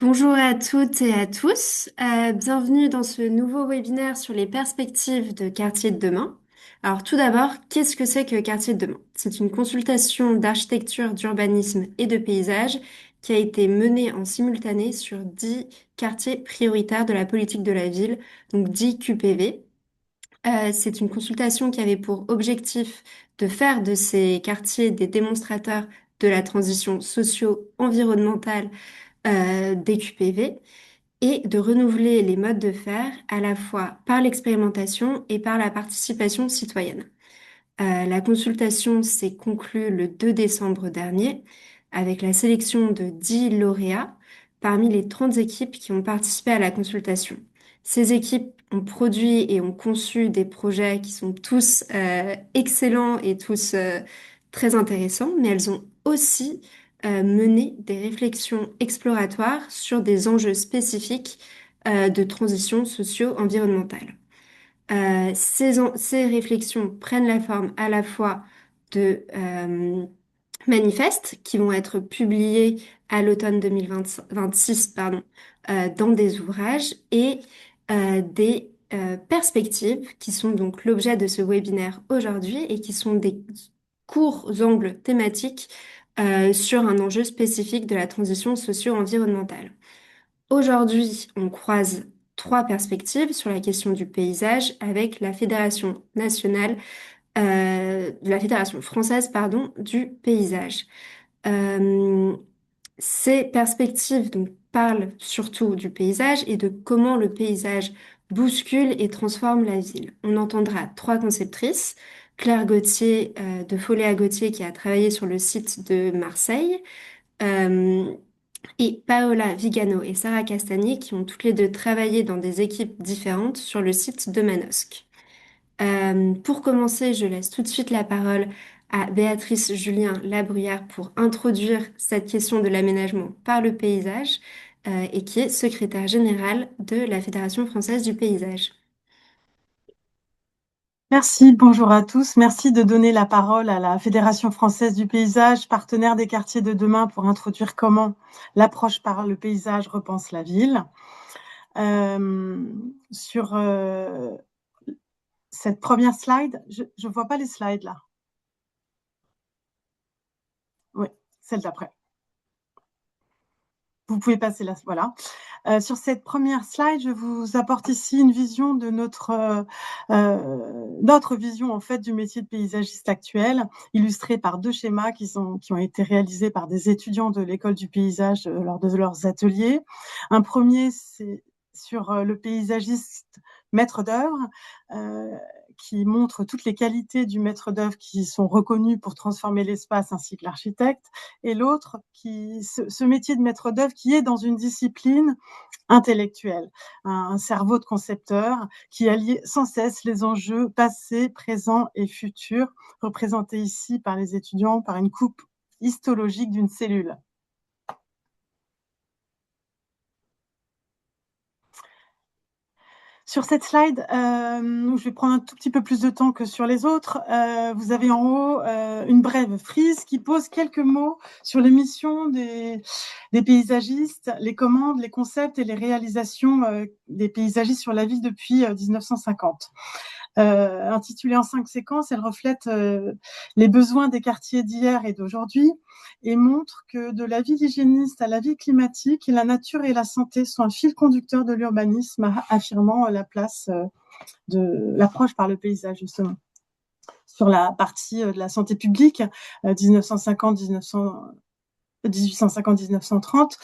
Bonjour à toutes et à tous. Bienvenue dans ce nouveau webinaire sur les perspectives de quartier de demain. Alors tout d'abord, qu'est-ce que c'est que quartier de demain? C'est une consultation d'architecture, d'urbanisme et de paysage qui a été menée en simultané sur 10 quartiers prioritaires de la politique de la ville, donc 10 QPV. C'est une consultation qui avait pour objectif de faire de ces quartiers des démonstrateurs de la transition socio-environnementale des QPV et de renouveler les modes de faire à la fois par l'expérimentation et par la participation citoyenne. La consultation s'est conclue le 2 décembre dernier avec la sélection de 10 lauréats parmi les 30 équipes qui ont participé à la consultation. Ces équipes ont produit et ont conçu des projets qui sont tous excellents et tous très intéressants, mais elles ont aussi mené des réflexions exploratoires sur des enjeux spécifiques de transition socio-environnementale. Ces réflexions prennent la forme à la fois de manifestes qui vont être publiés à l'automne 2026, pardon, dans des ouvrages et des perspectives qui sont donc l'objet de ce webinaire aujourd'hui et qui sont des courts angles thématiques sur un enjeu spécifique de la transition socio-environnementale. Aujourd'hui, on croise trois perspectives sur la question du paysage avec la Fédération nationale, la Fédération française, pardon, du paysage. Euh, Ces perspectives donc, parlent surtout du paysage et de comment le paysage bouscule et transforme la ville. On entendra trois conceptrices. Claire Gauthier de Follet à Gauthier qui a travaillé sur le site de Marseille, euh, et Paola Vigano et Sarah Castagnier qui ont toutes les deux travaillé dans des équipes différentes sur le site de Manosque. Pour commencer, je laisse tout de suite la parole à Béatrice Julien Labruyère pour introduire cette question de l'aménagement par le paysage et qui est secrétaire générale de la Fédération française du paysage. Merci, bonjour à tous. Merci de donner la parole à la Fédération française du paysage, partenaire des quartiers de demain, pour introduire comment l'approche par le paysage repense la ville. Euh, sur cette première slide, je ne vois pas les slides là. Oui, celle d'après. Vous pouvez passer là, voilà. Sur cette première slide, je vous apporte ici une vision de notre vision en fait du métier de paysagiste actuel, illustrée par deux schémas qui ont été réalisés par des étudiants de l'école du paysage lors de leurs ateliers. Un premier, c'est sur le paysagiste maître d'œuvre, qui montre toutes les qualités du maître d'œuvre qui sont reconnues pour transformer l'espace ainsi que l'architecte, et l'autre, ce métier de maître d'œuvre qui est dans une discipline intellectuelle, un cerveau de concepteur qui allie sans cesse les enjeux passés, présents et futurs, représentés ici par les étudiants par une coupe histologique d'une cellule. Sur cette slide, je vais prendre un tout petit peu plus de temps que sur les autres. Vous avez en haut une brève frise qui pose quelques mots sur les missions des paysagistes, les commandes, les concepts et les réalisations des paysagistes sur la ville depuis 1950. Intitulée en 5 séquences, elle reflète les besoins des quartiers d'hier et d'aujourd'hui et montre que de la ville hygiéniste à la vie climatique, la nature et la santé sont un fil conducteur de l'urbanisme, affirmant la place de l'approche par le paysage, justement. Sur la partie de la santé publique, 1950-1900, 1850-1930,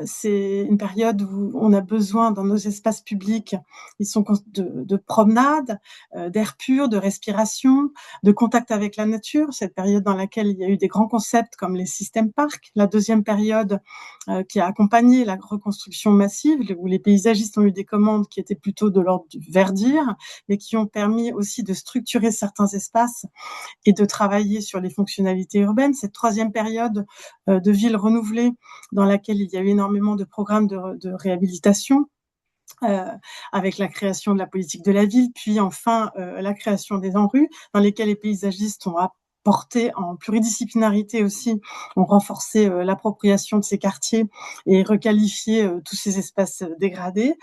c'est une période où on a besoin dans nos espaces publics, ils sont de promenade, d'air pur, de respiration, de contact avec la nature, cette période dans laquelle il y a eu des grands concepts comme les systèmes parcs, la deuxième période qui a accompagné la reconstruction massive, où les paysagistes ont eu des commandes qui étaient plutôt de l'ordre du verdir, mais qui ont permis aussi de structurer certains espaces et de travailler sur les fonctionnalités urbaines. Cette troisième période de ville renouvelée, dans laquelle il y a eu énormément de programmes de réhabilitation, avec la création de la politique de la ville, puis enfin la création des ANRU, dans lesquelles les paysagistes ont porté en pluridisciplinarité aussi, ont renforcé l'appropriation de ces quartiers et requalifié tous ces espaces dégradés,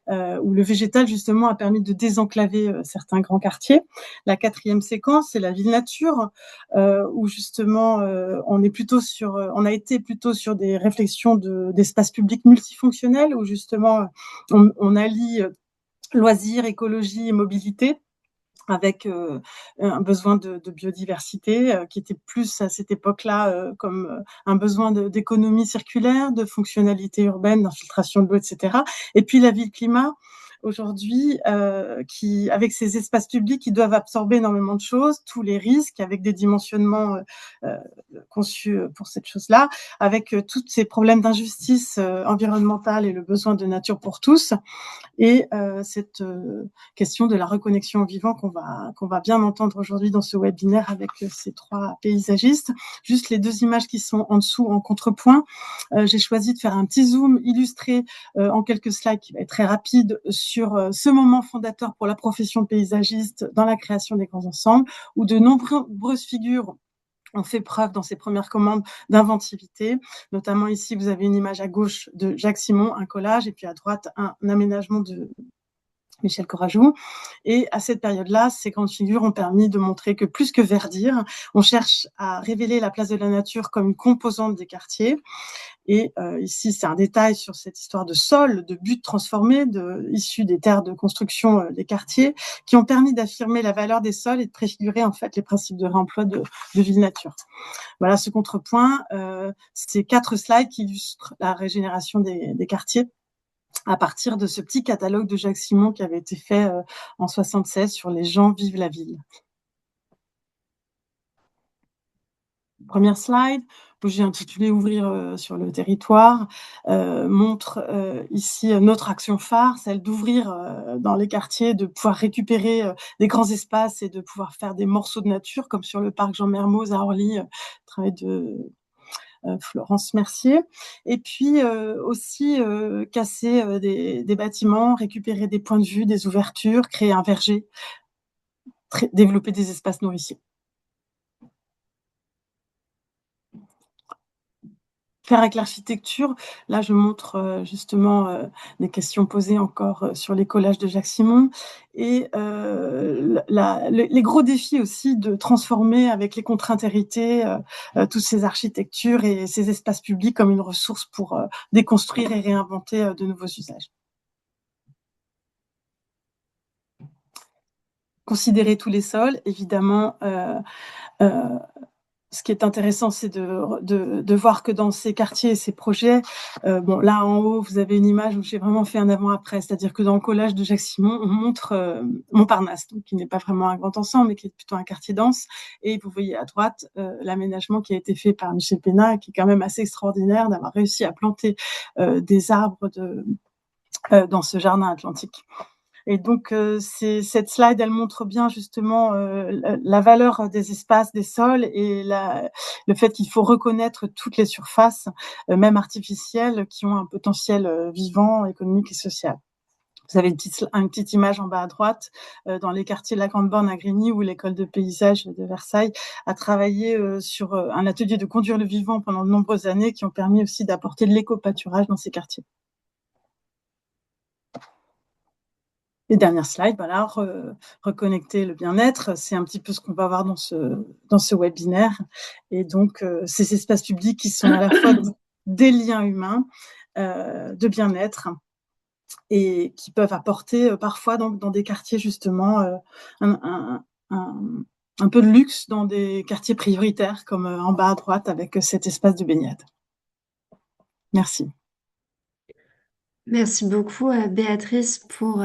où le végétal justement a permis de désenclaver certains grands quartiers. La quatrième séquence, c'est la ville nature, où justement on a été plutôt sur des réflexions d'espaces publics multifonctionnels, où justement on allie loisirs, écologie et mobilité, avec un besoin de biodiversité qui était plus à cette époque-là comme un besoin d'économie circulaire, de fonctionnalité urbaine, d'infiltration de l'eau, etc. Et puis la ville climat, aujourd'hui, avec ces espaces publics qui doivent absorber énormément de choses, tous les risques, avec des dimensionnements euh, conçus pour cette chose-là, avec tous ces problèmes d'injustice environnementale et le besoin de nature pour tous, et cette question de la reconnexion au vivant qu'on va bien entendre aujourd'hui dans ce webinaire avec ces trois paysagistes. Juste les deux images qui sont en dessous en contrepoint. J'ai choisi de faire un petit zoom illustré en quelques slides qui va être très rapide sur ce moment fondateur pour la profession de paysagiste dans la création des grands ensembles, où de nombreuses figures ont fait preuve dans ses premières commandes d'inventivité. Notamment ici, vous avez une image à gauche de Jacques Simon, un collage, et puis à droite, un aménagement de Michel Courajou. Et à cette période-là, ces grandes figures ont permis de montrer que plus que verdir, on cherche à révéler la place de la nature comme une composante des quartiers. Et ici, c'est un détail sur cette histoire de sol, de buttes transformées, issues des terres de construction des quartiers, qui ont permis d'affirmer la valeur des sols et de préfigurer en fait les principes de réemploi de ville nature. Voilà ce contrepoint, ces 4 slides qui illustrent la régénération des quartiers à partir de ce petit catalogue de Jacques Simon qui avait été fait en 76 sur les gens vivent la ville. Première slide, que j'ai intitulé Ouvrir sur le territoire, montre ici notre action phare, celle d'ouvrir dans les quartiers, de pouvoir récupérer des grands espaces et de pouvoir faire des morceaux de nature, comme sur le parc Jean Mermoz à Orly, travail de Florence Mercier. Et puis aussi casser des bâtiments, récupérer des points de vue, des ouvertures, créer un verger, développer des espaces nourriciers. Faire avec l'architecture, là je montre justement des questions posées encore sur les collages de Jacques Simon et les gros défis aussi de transformer avec les contraintes héritées toutes ces architectures et ces espaces publics comme une ressource pour déconstruire et réinventer de nouveaux usages. Considérer tous les sols, évidemment. Ce qui est intéressant, c'est de voir que dans ces quartiers et ces projets, bon, là en haut, vous avez une image où j'ai vraiment fait un avant-après, c'est-à-dire que dans le collage de Jacques Simon, on montre Montparnasse, donc, qui n'est pas vraiment un grand ensemble, mais qui est plutôt un quartier dense. Et vous voyez à droite l'aménagement qui a été fait par Michel Pénat, qui est quand même assez extraordinaire d'avoir réussi à planter des arbres dans ce jardin atlantique. Et donc, cette slide, elle montre bien justement la valeur des espaces, des sols et le fait qu'il faut reconnaître toutes les surfaces, même artificielles, qui ont un potentiel vivant, économique et social. Vous avez une petite image en bas à droite dans les quartiers de la Grande Borne à Grigny, où l'école de paysage de Versailles a travaillé sur un atelier de conduire le vivant pendant de nombreuses années, qui ont permis aussi d'apporter de l'éco-pâturage dans ces quartiers. Les dernières slides, voilà, reconnecter le bien-être, c'est un petit peu ce qu'on va voir dans ce webinaire. Et donc, ces espaces publics qui sont à la fois des liens humains, de bien-être, et qui peuvent apporter parfois dans des quartiers justement un peu de luxe dans des quartiers prioritaires, comme en bas à droite avec cet espace de baignade. Merci. Merci beaucoup, Béatrice, pour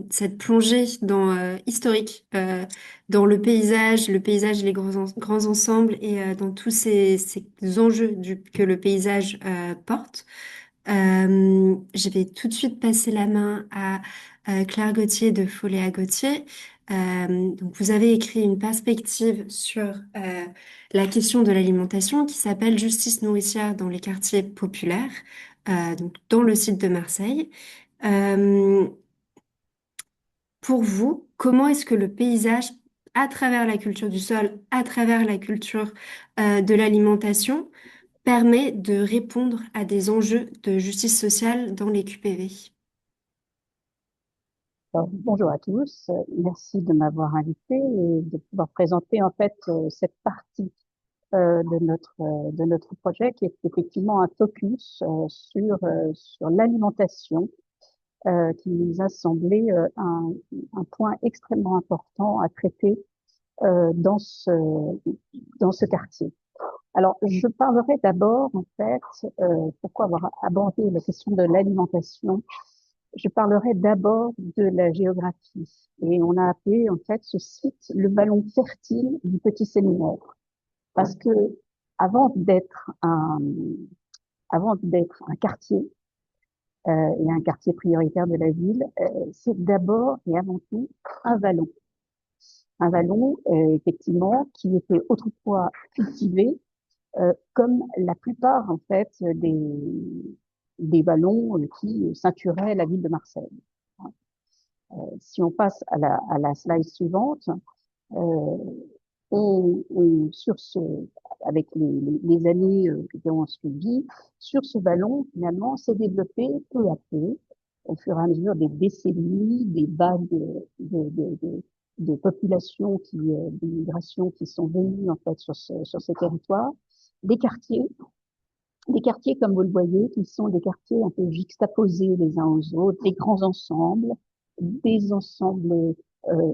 cette plongée historique dans le paysage et les grands ensembles et dans tous ces enjeux que le paysage porte. Je vais tout de suite passer la main à Claire Gauthier de Folléa Gauthier. Donc vous avez écrit une perspective sur la question de l'alimentation qui s'appelle Justice nourricière dans les quartiers populaires, donc dans le site de Marseille. Euh, pour vous, comment est-ce que le paysage à travers la culture du sol, à travers la culture de l'alimentation, permet de répondre à des enjeux de justice sociale dans les QPV. Alors, bonjour à tous, merci de m'avoir invité et de pouvoir présenter en fait cette partie de notre projet qui est effectivement un focus sur l'alimentation qui nous a semblé un point extrêmement important à traiter euh, dans ce dans ce quartier. Alors, je parlerai d'abord en fait pourquoi avoir abordé la question de l'alimentation. Je parlerai d'abord de la géographie. Et on a appelé en fait ce site le vallon fertile du Petit Séminaire. Parce que avant d'être un, avant d'être un quartier, et un quartier prioritaire de la ville, c'est d'abord et avant tout un vallon. Un vallon, effectivement, qui était autrefois cultivé, comme la plupart, en fait, des vallons qui ceinturaient la ville de Marseille. Si on passe à la slide suivante, euh, sur ce, avec les années qui ont suivi, sur ce vallon, finalement, s'est développé peu à peu, au fur et à mesure des décennies, des vagues de populations d'immigration qui sont venues en fait sur ces territoires, des quartiers des quartiers, comme vous le voyez, qui sont des quartiers un peu juxtaposés les uns aux autres, des ensembles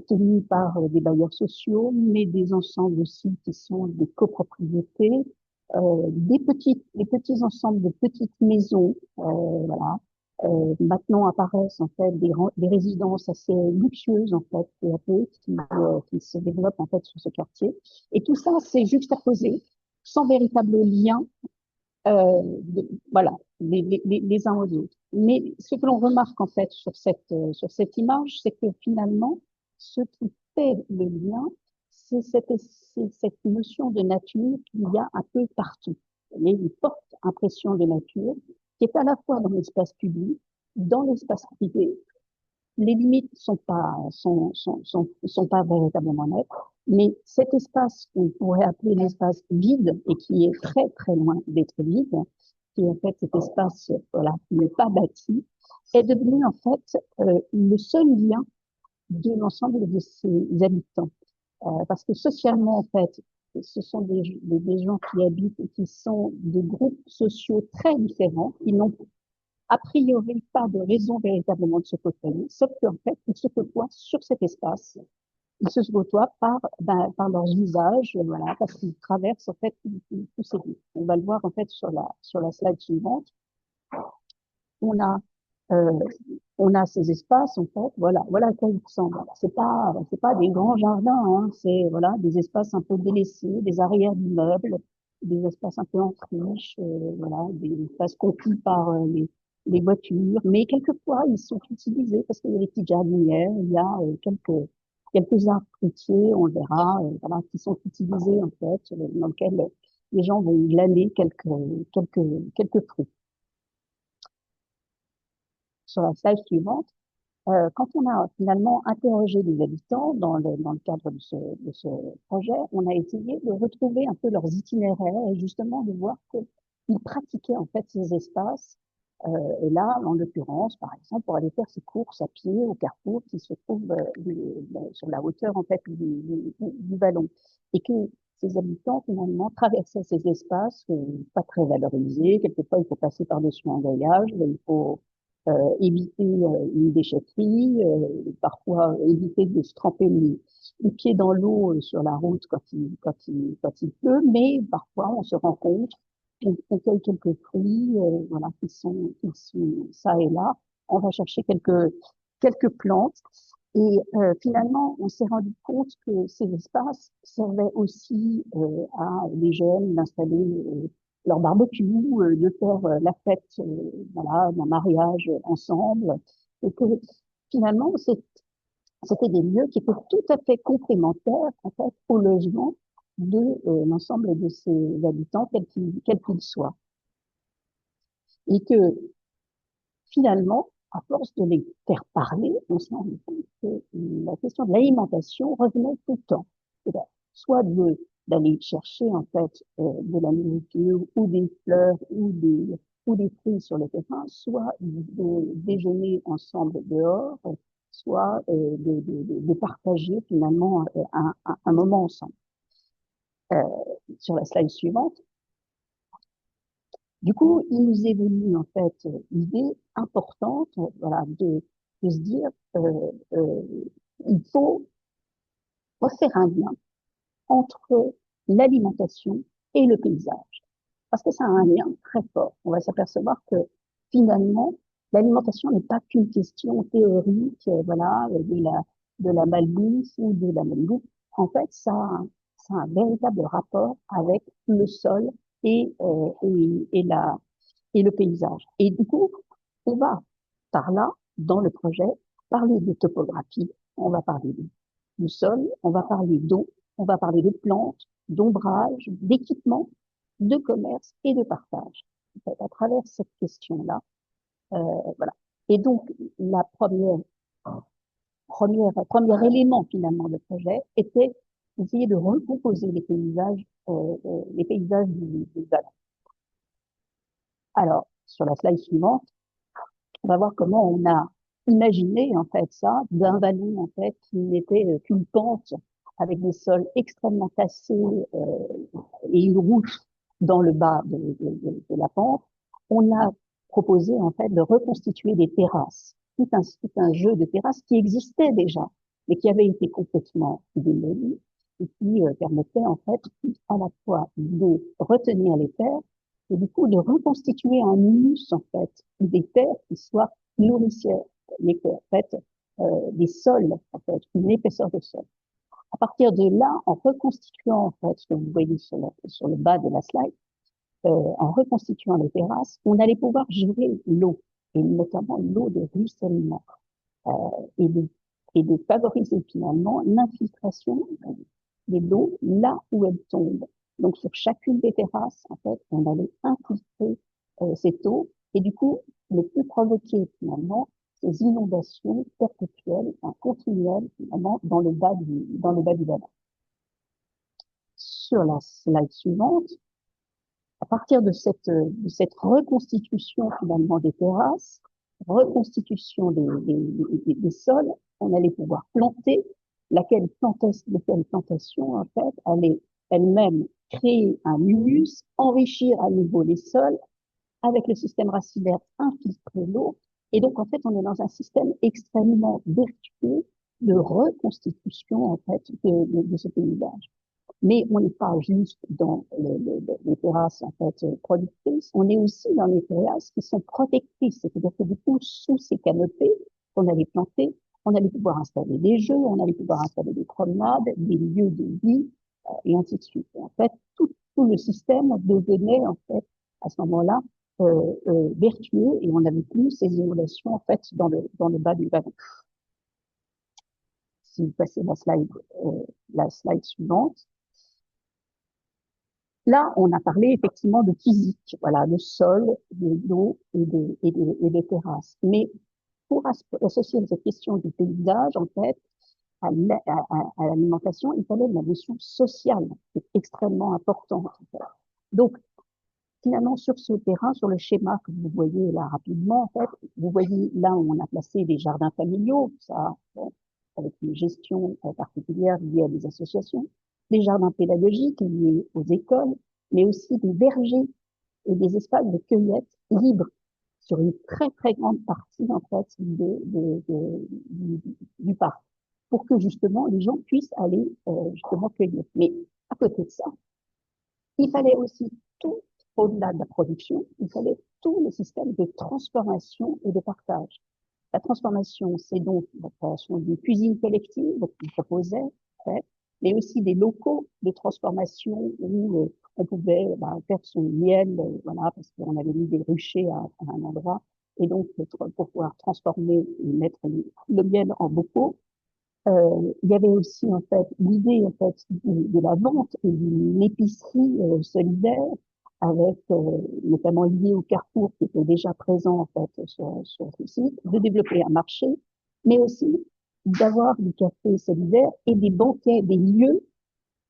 tenus par des bailleurs sociaux, mais des ensembles aussi qui sont des copropriétés, des petits ensembles de petites maisons, voilà. Maintenant apparaissent en fait des résidences assez luxueuses en fait peu à peu qui se développent en fait sur ce quartier. Et tout ça c'est juxtaposé sans véritable lien voilà, les uns aux autres. Mais ce que l'on remarque en fait sur cette image, c'est que finalement, ce qui fait le lien, c'est cette notion de nature qu'il y a un peu partout. Il y a une forte impression de nature qui est à la fois dans l'espace public, dans l'espace privé, les limites sont pas véritablement nettes, mais cet espace qu'on pourrait appeler l'espace vide et qui est très très loin d'être vide, qui est en fait cet espace voilà qui n'est pas bâti, est devenu en fait le seul lien de l'ensemble de ses habitants. Parce que socialement en fait, ce sont des gens qui habitent et qui sont de groupes sociaux très différents, qui n'ont a priori pas de raison véritablement de se côtoyer, sauf qu'en fait, ils se côtoient sur cet espace. Ils se côtoient par leurs usages, voilà, parce qu'ils traversent en fait tous ces lieux. On va le voir en fait sur la slide suivante. On a euh, on a ces espaces en fait, voilà à quoi ils ressemblent. C'est pas des grands jardins, hein, c'est voilà des espaces un peu délaissés, des arrières d'immeubles, des espaces un peu en friche, voilà, des espaces conquis par les voitures, mais quelquefois ils sont utilisés parce qu'il y a des petites jardinières, il y a quelques arbres fruitiers, on le verra, voilà, qui sont utilisés en fait, dans lesquels les gens vont glaner quelques quelques fruits. Sur la slide suivante. Quand on a finalement interrogé les habitants dans le cadre de ce projet, on a essayé de retrouver un peu leurs itinéraires et justement de voir qu'ils pratiquaient en fait ces espaces. Et là, en l'occurrence, par exemple, pour aller faire ses courses à pied au carrefour qui se trouve sur la hauteur en fait du vallon. Et que ces habitants finalement traversaient ces espaces pas très valorisés. Quelquefois, il faut passer par-dessus un grillage, il faut éviter une déchetterie, parfois éviter de se tremper les pieds dans l'eau sur la route quand il pleut, mais parfois on se rend compte, on cueille quelques fruits, voilà, qui sont ça et là, on va chercher quelques plantes, et finalement on s'est rendu compte que ces espaces servaient aussi à des jeunes d'installer leur barbecue, de faire la fête, voilà, d'un mariage ensemble, et que finalement c'était des lieux qui étaient tout à fait complémentaires en fait au logement de l'ensemble de ces habitants, quels qu'ils soient, et que finalement, à force de les faire parler, on s'est rendu compte que la question de l'alimentation revenait tout le temps. c'est-à-dire soit d'aller chercher en fait de la nourriture ou des fleurs ou des fruits sur le terrain, soit de déjeuner ensemble dehors, soit de partager finalement un moment ensemble. Sur la slide suivante. Du coup, il nous est venu en fait l'idée importante, voilà, de se dire, il faut refaire un lien entre l'alimentation et le paysage, parce que ça a un lien très fort. On va s'apercevoir que finalement, l'alimentation n'est pas qu'une question théorique, voilà, de la malbouffe ou de la malbouffe. En fait, ça a un véritable rapport avec le sol et le paysage. Et du coup, on va par là, dans le projet, parler de topographie, on va parler du sol, on va parler d'eau, on va parler de plantes, d'ombrage, d'équipement, de commerce et de partage. En fait, à travers cette question-là, voilà. Et donc, la premier élément finalement de projet était d'essayer de recomposer les paysages du vallon. Alors, sur la slide suivante, on va voir comment on a imaginé en fait ça d'un vallon en fait qui n'était qu'une pente avec des sols extrêmement tassés et une route dans le bas de la pente. On a proposé en fait de reconstituer des terrasses, tout un jeu de terrasses qui existait déjà, mais qui avait été complètement démoli et qui permettait en fait à la fois de retenir les terres et du coup de reconstituer un humus en fait des terres qui soient nourricières, mais en fait des sols en fait, une épaisseur de sol. À partir de là, en reconstituant en fait ce que vous voyez sur le bas de la slide, en reconstituant les terrasses, on allait pouvoir gérer l'eau et notamment l'eau de ruissellement euh, et de et de favoriser finalement l'infiltration de l'eau là où elle tombe. Donc sur chacune des terrasses, en fait, on allait infiltrer cette eau et du coup ne plus provoquer finalement ces inondations perpétuelles, continuelles finalement dans le bas du vallon. Sur la slide suivante, à partir de cette reconstitution finalement des terrasses, reconstitution des sols, on allait pouvoir planter, laquelle plantation en fait allait elle-même créer un humus, enrichir à nouveau les sols, avec le système racinaire infiltrer l'eau, et donc en fait on est dans un système extrêmement vertueux de reconstitution en fait de ce paysage. Mais on n'est pas juste dans les terrasses en fait productrices, on est aussi dans les terrasses qui sont protectrices, c'est-à-dire que du coup sous ces canopées qu'on allait planter, on allait pouvoir installer des jeux, on allait pouvoir installer des promenades, des lieux de vie et ainsi de suite. Et en fait, tout le système devenait en fait à ce moment-là vertueux et on n'avait plus ces inondations en fait dans le bas du vallon. Si vous passez la slide suivante. Là, on a parlé effectivement de physique, voilà, de sol, d'eau et de terrasse. Mais pour associer cette question du paysage, en fait, à l'alimentation, il fallait la notion sociale, qui est extrêmement importante. En fait. Donc, finalement, sur ce terrain, sur le schéma que vous voyez là rapidement, en fait, vous voyez là où on a placé des jardins familiaux, ça, bon, avec une gestion particulière liée à des associations, des jardins pédagogiques liés aux écoles, mais aussi des vergers et des espaces de cueillette libres sur une très très grande partie en fait du parc, pour que justement les gens puissent aller justement cueillir. Mais à côté de ça, il fallait aussi tout au-delà de la production, il fallait tout le système de transformation et de partage. La transformation, c'est donc la création d'une cuisine collective qu'on proposait, en fait, mais aussi des locaux de transformation où on pouvait faire son miel, voilà, parce qu'on avait mis des ruchers à un endroit, et donc pour pouvoir transformer et mettre le miel en bocaux. Il y avait aussi en fait l'idée en fait de la vente et d'une épicerie solidaire avec notamment lié au Carrefour qui était déjà présent en fait sur ce site, de développer un marché, mais aussi d'avoir du café solidaire et des banquets, des lieux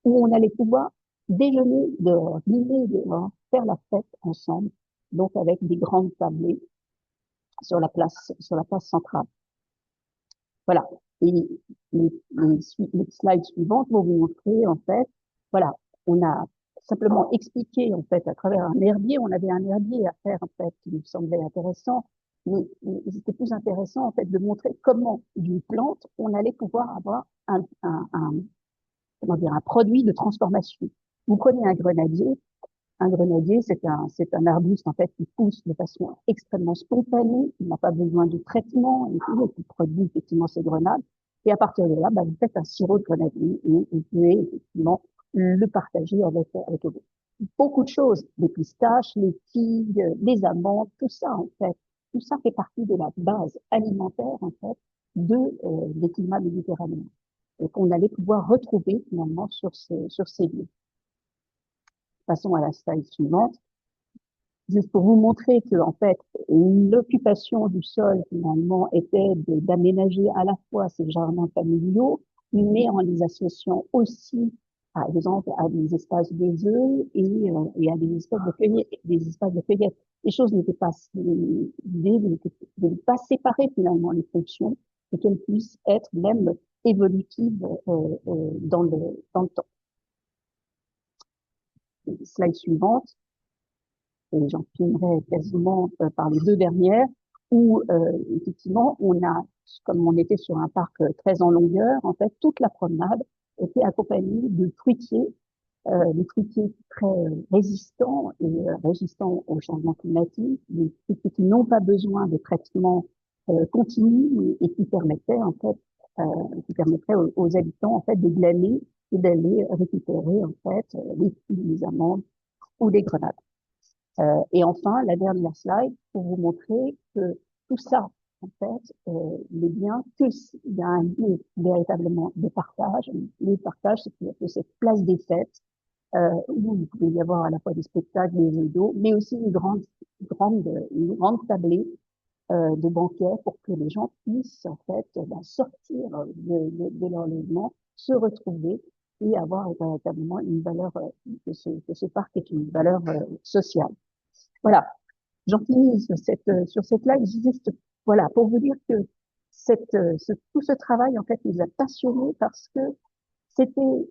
où on allait pouvoir déjeuner dehors, dîner dehors, faire la fête ensemble, donc avec des grandes tablées sur la place centrale. Voilà. Et les slides suivantes vont vous montrer, en fait, voilà, on a simplement expliqué, en fait, à travers un herbier, on avait un herbier à faire, en fait, qui nous semblait intéressant, mais c'était plus intéressant, en fait, de montrer comment, d'une plante, on allait pouvoir avoir comment dire, un produit de transformation. Vous prenez un grenadier, c'est un arbuste en fait qui pousse de façon extrêmement spontanée, il n'a pas besoin de traitement et tout, et qui produit effectivement ses grenades. Et à partir de là, bah, vous faites un sirop de grenadier et vous pouvez effectivement le partager avec vous. Beaucoup de choses, les pistaches, les figues, les amandes, tout ça en fait, tout ça fait partie de la base alimentaire en fait des climats méditerranéens et qu'on allait pouvoir retrouver finalement sur ces lieux. Passons à la slide suivante. Juste pour vous montrer que, en fait, l'occupation du sol, finalement, était d'aménager à la fois ces jardins familiaux, mais en les associant aussi, par exemple, à des espaces de jeu et à des espaces de cueillette, des espaces de cueillette. Les choses n'étaient pas, l'idée de ne pas séparer, finalement, les fonctions et qu'elles puissent être même évolutives, dans le temps. Slide suivante. Et j'en finirai quasiment par les deux dernières, où effectivement, comme on était sur un parc très en longueur, en fait, toute la promenade était accompagnée de fruitiers, des fruitiers très résistants et résistants au changement climatique, des fruitiers qui n'ont pas besoin de traitement continu et qui permettrait aux habitants en fait de glaner et d'aller récupérer en fait les fruits, les amandes ou les grenades. Et enfin, la dernière slide pour vous montrer que tout ça, en fait, il est bien il y a un lieu véritablement de partage. Le partage, c'est cette place des fêtes où il pouvait y avoir à la fois des spectacles, des jeux d'eau, mais aussi une grande tablée de banquets pour que les gens puissent en fait sortir de leur logement, se retrouver et avoir véritablement une valeur que ce parc est une valeur sociale. Voilà, j'en finis sur cette live, juste, voilà, pour vous dire que tout ce travail, en fait, nous a passionnés parce que c'était,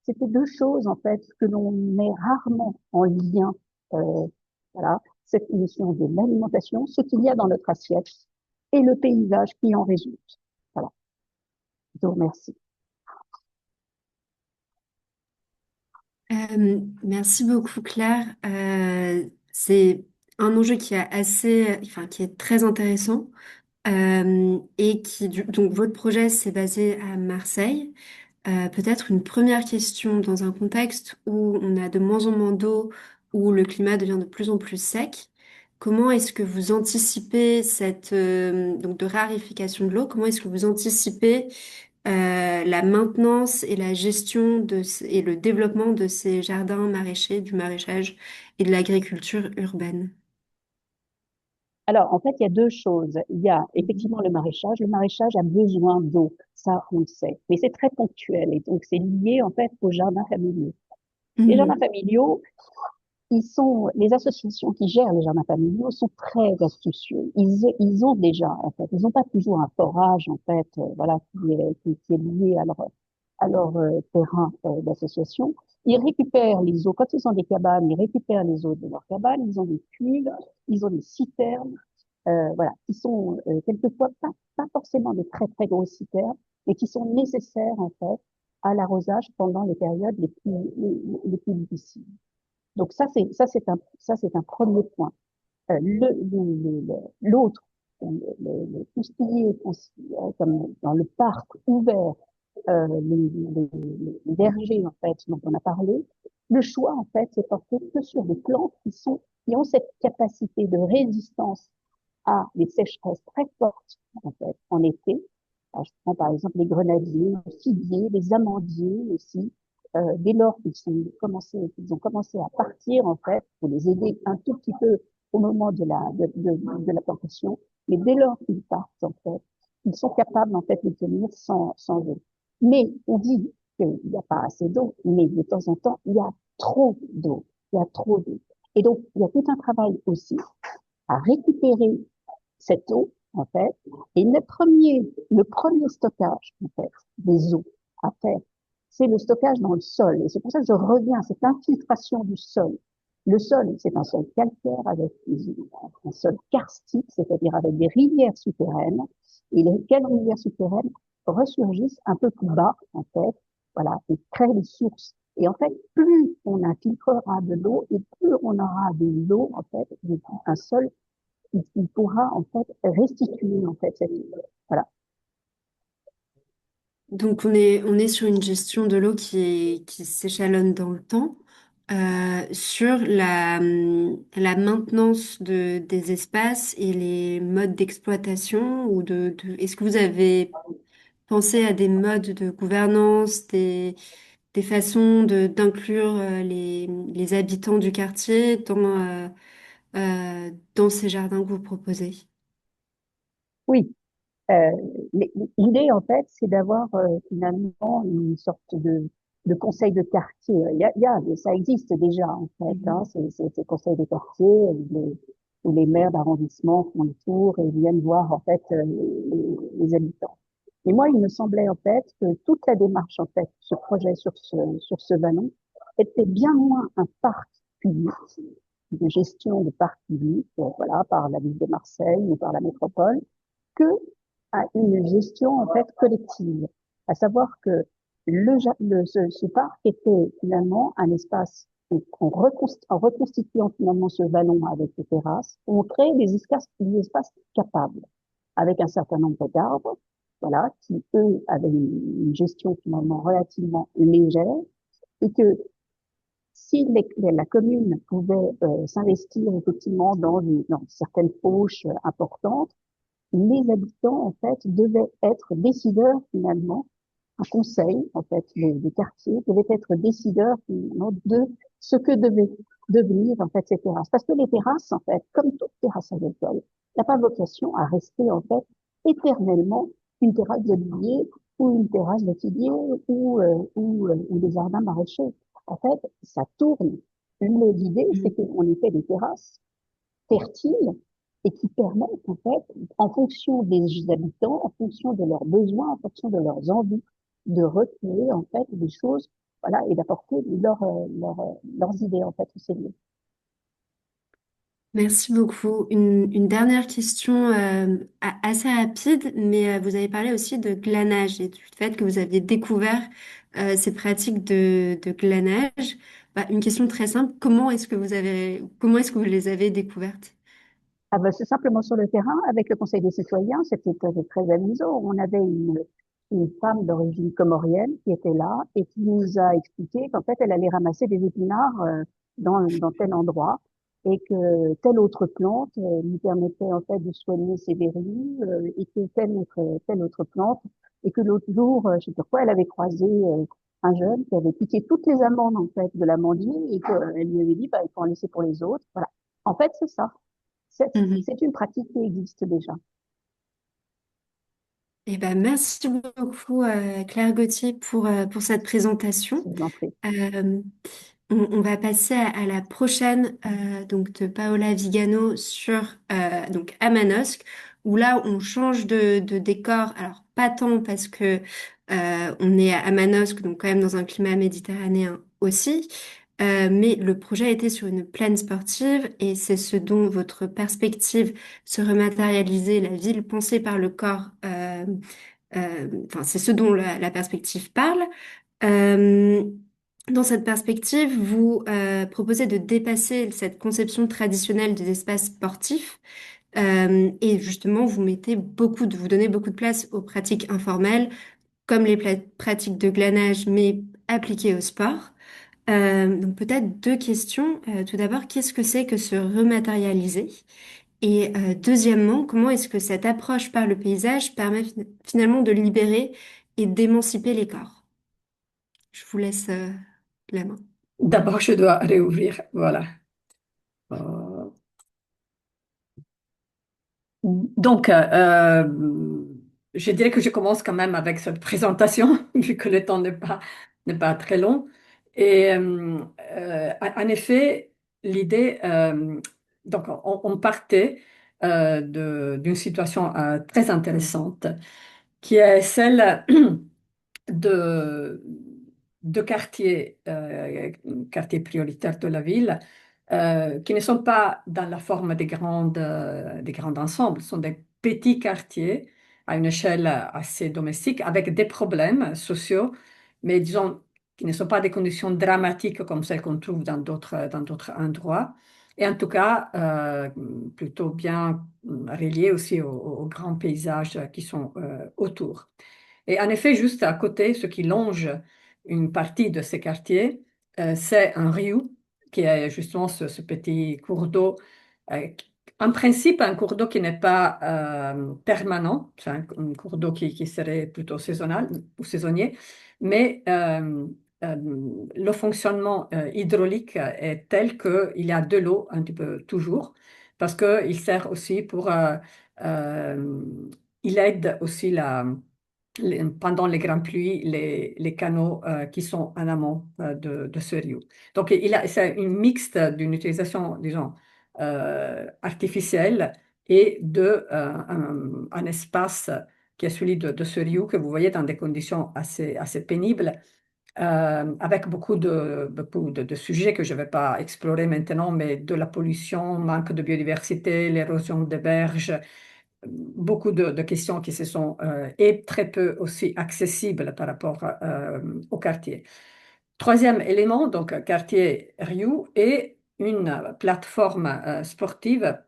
c'était deux choses, en fait, que l'on met rarement en lien, voilà, cette notion de l'alimentation, ce qu'il y a dans notre assiette et le paysage qui en résulte. Voilà, je vous remercie. Merci beaucoup Claire. C'est un enjeu qui est qui est très intéressant et donc votre projet s'est basé à Marseille. Peut-être une première question dans un contexte où on a de moins en moins d'eau, où le climat devient de plus en plus sec. Comment est-ce que vous anticipez cette donc de raréfaction de l'eau? Comment est-ce que vous anticipez la maintenance et la gestion et le développement de ces jardins maraîchers, du maraîchage et de l'agriculture urbaine? Alors, en fait, il y a deux choses. Il y a effectivement le maraîchage. Le maraîchage a besoin d'eau, ça, on le sait. Mais c'est très ponctuel et donc c'est lié, en fait, aux jardins familiaux. Les jardins Mhm. familiaux, les associations qui gèrent les jardins familiaux sont très astucieux. Ils ont déjà, en fait, ils n'ont pas toujours un forage, en fait, voilà, qui est lié à leur terrain d'association. Ils récupèrent les eaux, quand ils ont des cabanes, ils récupèrent les eaux de leurs cabanes, ils ont des cuves, ils ont des citernes, voilà, qui sont quelquefois pas forcément des très très grosses citernes, mais qui sont nécessaires, en fait, à l'arrosage pendant les périodes les plus difficiles. Donc ça c'est un premier point. L'autre, tout ce qui est comme dans le parc ouvert, les vergers en fait dont on a parlé, le choix en fait c'est porté que sur des plantes qui ont cette capacité de résistance à des sécheresses très fortes en fait en été. Alors, je prends par exemple les grenadiers, les figuiers, les amandiers aussi. Dès lors qu'ils ont commencé à partir en fait, pour les aider un tout petit peu au moment de la plantation, mais dès lors qu'ils partent en fait, ils sont capables en fait de tenir sans eux. Mais on dit qu'il n'y a pas assez d'eau, mais de temps en temps, il y a trop d'eau. Il y a trop d'eau. Et donc, il y a tout un travail aussi à récupérer cette eau, en fait. Et le premier stockage, en fait, des eaux à faire, c'est le stockage dans le sol. Et c'est pour ça que je reviens à cette infiltration du sol. Le sol, c'est un sol calcaire avec un sol karstique, c'est-à-dire avec des rivières souterraines. Et lesquelles rivières souterraines ressurgissent un peu plus bas, en fait, voilà, et créent des sources. Et en fait, plus on infiltrera de l'eau et plus on aura de l'eau, en fait, un sol il pourra en fait restituer en fait cette voilà. Donc on est sur une gestion de l'eau qui s'échelonne dans le temps, sur la maintenance des espaces et les modes d'exploitation est-ce que vous avez pensé à des modes de gouvernance, des façons d'inclure les habitants du quartier dans ces jardins que vous proposez? Oui, euh, l'idée en fait c'est d'avoir finalement une sorte de conseil de quartier. Ça existe déjà en fait, hein, Mhm. ces conseils de quartier où les maires d'arrondissement font le tour et viennent voir en fait les habitants. Et moi, il me semblait en fait que toute la démarche en fait, ce projet sur ce vallon était bien moins un parc public, de gestion de parc public, voilà, par la ville de Marseille ou par la métropole, que à une gestion en fait collective. À savoir que ce parc était finalement un espace en reconstituant finalement ce vallon avec les terrasses, on crée des espaces capables avec un certain nombre d'arbres, voilà, qui eux avaient une gestion finalement relativement légère et que si la commune pouvait s'investir effectivement dans certaines fauches importantes, les habitants en fait devaient être décideurs finalement, un conseil en fait des quartiers devait être décideur finalement de ce que devaient devenir en fait ces terrasses. Parce que les terrasses en fait, comme toute terrasse agricole, n'a pas vocation à rester en fait éternellement une terrasse d'olivier ou une terrasse de figuier ou des jardins maraîchers. En fait, ça tourne. L'idée, c'est qu'on ait fait des terrasses fertiles et qui permettent, en fait, en fonction des habitants, en fonction de leurs besoins, en fonction de leurs envies, de recréer, en fait, des choses, voilà, et d'apporter leurs idées, en fait, au lieu. Merci beaucoup. Une dernière question assez rapide, mais vous avez parlé aussi de glanage et du fait que vous aviez découvert ces pratiques de glanage. Bah, une question très simple, comment est-ce que vous les avez découvertes? Ah ben, c'est simplement sur le terrain, avec le Conseil des citoyens, c'était très amusant. On avait une femme d'origine comorienne qui était là et qui nous a expliqué qu'en fait, elle allait ramasser des épinards dans tel endroit et que telle autre plante lui permettait en fait de soigner ses verrues et que telle autre plante et que l'autre jour, je sais pas quoi, elle avait croisé un jeune qui avait piqué toutes les amandes en fait de l'amandier et qu'elle lui avait dit, bah, il faut en laisser pour les autres. Voilà. En fait, c'est ça. Mhm. C'est une pratique qui existe déjà. Eh ben, merci beaucoup, Claire Gauthier, pour cette présentation. Je vous en prie. Euh, on va passer à la prochaine donc de Paola Vigano sur donc à Manosque, où là on change de décor. Alors pas tant parce que on est à Manosque, donc quand même dans un climat méditerranéen aussi, mais le projet était sur une plaine sportive et c'est ce dont votre perspective se rematérialiser, la ville pensée par le corps. Enfin, c'est ce dont la perspective parle. Euh, Dans cette perspective, vous proposez de dépasser cette conception traditionnelle des espaces sportifs et justement vous donnez beaucoup de place aux pratiques informelles comme les pratiques de glanage mais appliquées au sport. Donc peut-être deux questions. Tout d'abord, qu'est-ce que c'est que se rematérialiser? Et deuxièmement, comment est-ce que cette approche par le paysage permet finalement de libérer et d'émanciper les corps? Je vous laisse la main. D'abord, je dois réouvrir. Voilà. Euh, Donc, je dirais que je commence quand même avec cette présentation, vu que le temps n'est pas très long. Et en effet, l'idée, donc on partait d'une situation très intéressante, qui est celle de, de quartiers, quartiers prioritaires de la ville, qui ne sont pas dans la forme des grands ensembles, ce sont des petits quartiers à une échelle assez domestique, avec des problèmes sociaux, mais disons qui ne sont pas des conditions dramatiques comme celles qu'on trouve dans d'autres endroits, et en tout cas plutôt bien reliés aussi aux grands paysages qui sont autour. Et en effet, juste à côté, ce qui longe une partie de ces quartiers, c'est un rio, qui est justement ce petit cours d'eau, en principe un cours d'eau qui n'est pas permanent, c'est un cours d'eau qui serait plutôt saisonnal ou saisonnier, mais euh, le fonctionnement hydraulique est tel qu'il y a de l'eau un petit peu toujours, parce qu'il sert aussi euh, il aide aussi pendant les grandes pluies, les canaux qui sont en amont de ce rio. Donc, c'est une mixte d'une utilisation, disons, artificielle et un espace qui est celui de ce rio que vous voyez dans des conditions assez pénibles, avec beaucoup de sujets que je ne vais pas explorer maintenant, mais de la pollution, manque de biodiversité, l'érosion des berges, beaucoup de questions qui se sont et très peu aussi accessibles par rapport au quartier. Troisième élément, donc quartier Riou et une plateforme sportive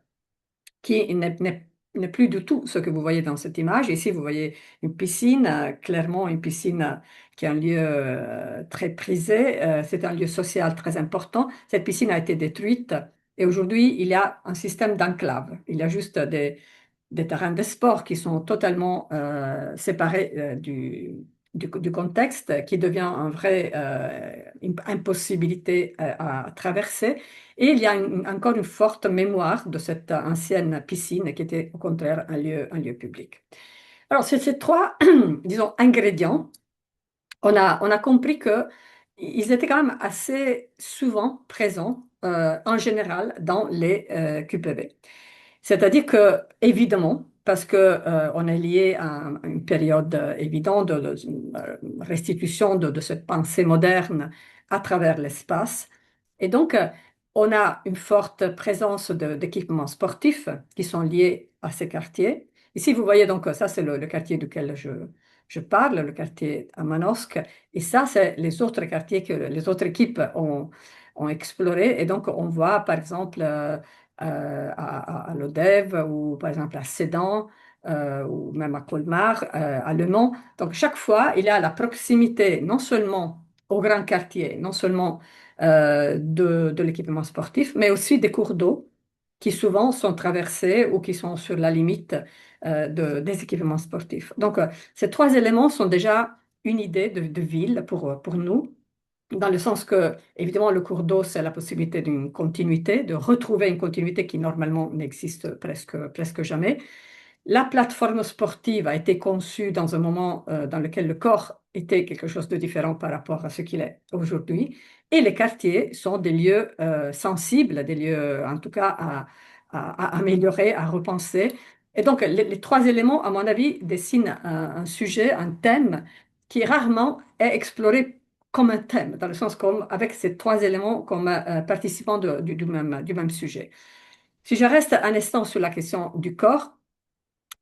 qui n'est plus du tout ce que vous voyez dans cette image. Ici, vous voyez une piscine, clairement une piscine qui est un lieu très prisé. C'est un lieu social très important. Cette piscine a été détruite et aujourd'hui, il y a un système d'enclave. Il y a juste des terrains de sport qui sont totalement séparés du contexte, qui devient une impossibilité à traverser. Et il y a encore une forte mémoire de cette ancienne piscine qui était au contraire un lieu public. Alors, c'est ces trois, disons, ingrédients, on a compris que ils étaient quand même assez souvent présents, en général, dans les QPV. C'est-à-dire que, évidemment, parce que on est lié à une période évidente de restitution de cette pensée moderne à travers l'espace, et donc on a une forte présence d'équipements sportifs qui sont liés à ces quartiers. Ici, vous voyez donc ça, c'est le quartier duquel je parle, le quartier à Manosque, et ça, c'est les autres quartiers que les autres équipes ont explorés. Et donc, on voit, par exemple, à l'Odève ou par exemple à Sedan ou même à Colmar, à Le Mans. Donc chaque fois, il y a la proximité non seulement au grand quartier, non seulement de l'équipement sportif, mais aussi des cours d'eau qui souvent sont traversés ou qui sont sur la limite des équipements sportifs. Donc ces trois éléments sont déjà une idée de ville pour nous dans le sens que, évidemment, le cours d'eau, c'est la possibilité d'une continuité, de retrouver une continuité qui normalement n'existe presque jamais. La plateforme sportive a été conçue dans un moment dans lequel le corps était quelque chose de différent par rapport à ce qu'il est aujourd'hui. Et les quartiers sont des lieux sensibles, des lieux en tout cas à améliorer, à repenser. Et donc les trois éléments, à mon avis, dessinent un sujet, un thème qui rarement est exploré comme un thème, dans le sens comme avec ces trois éléments comme participants du même sujet. Si je reste un instant sur la question du corps,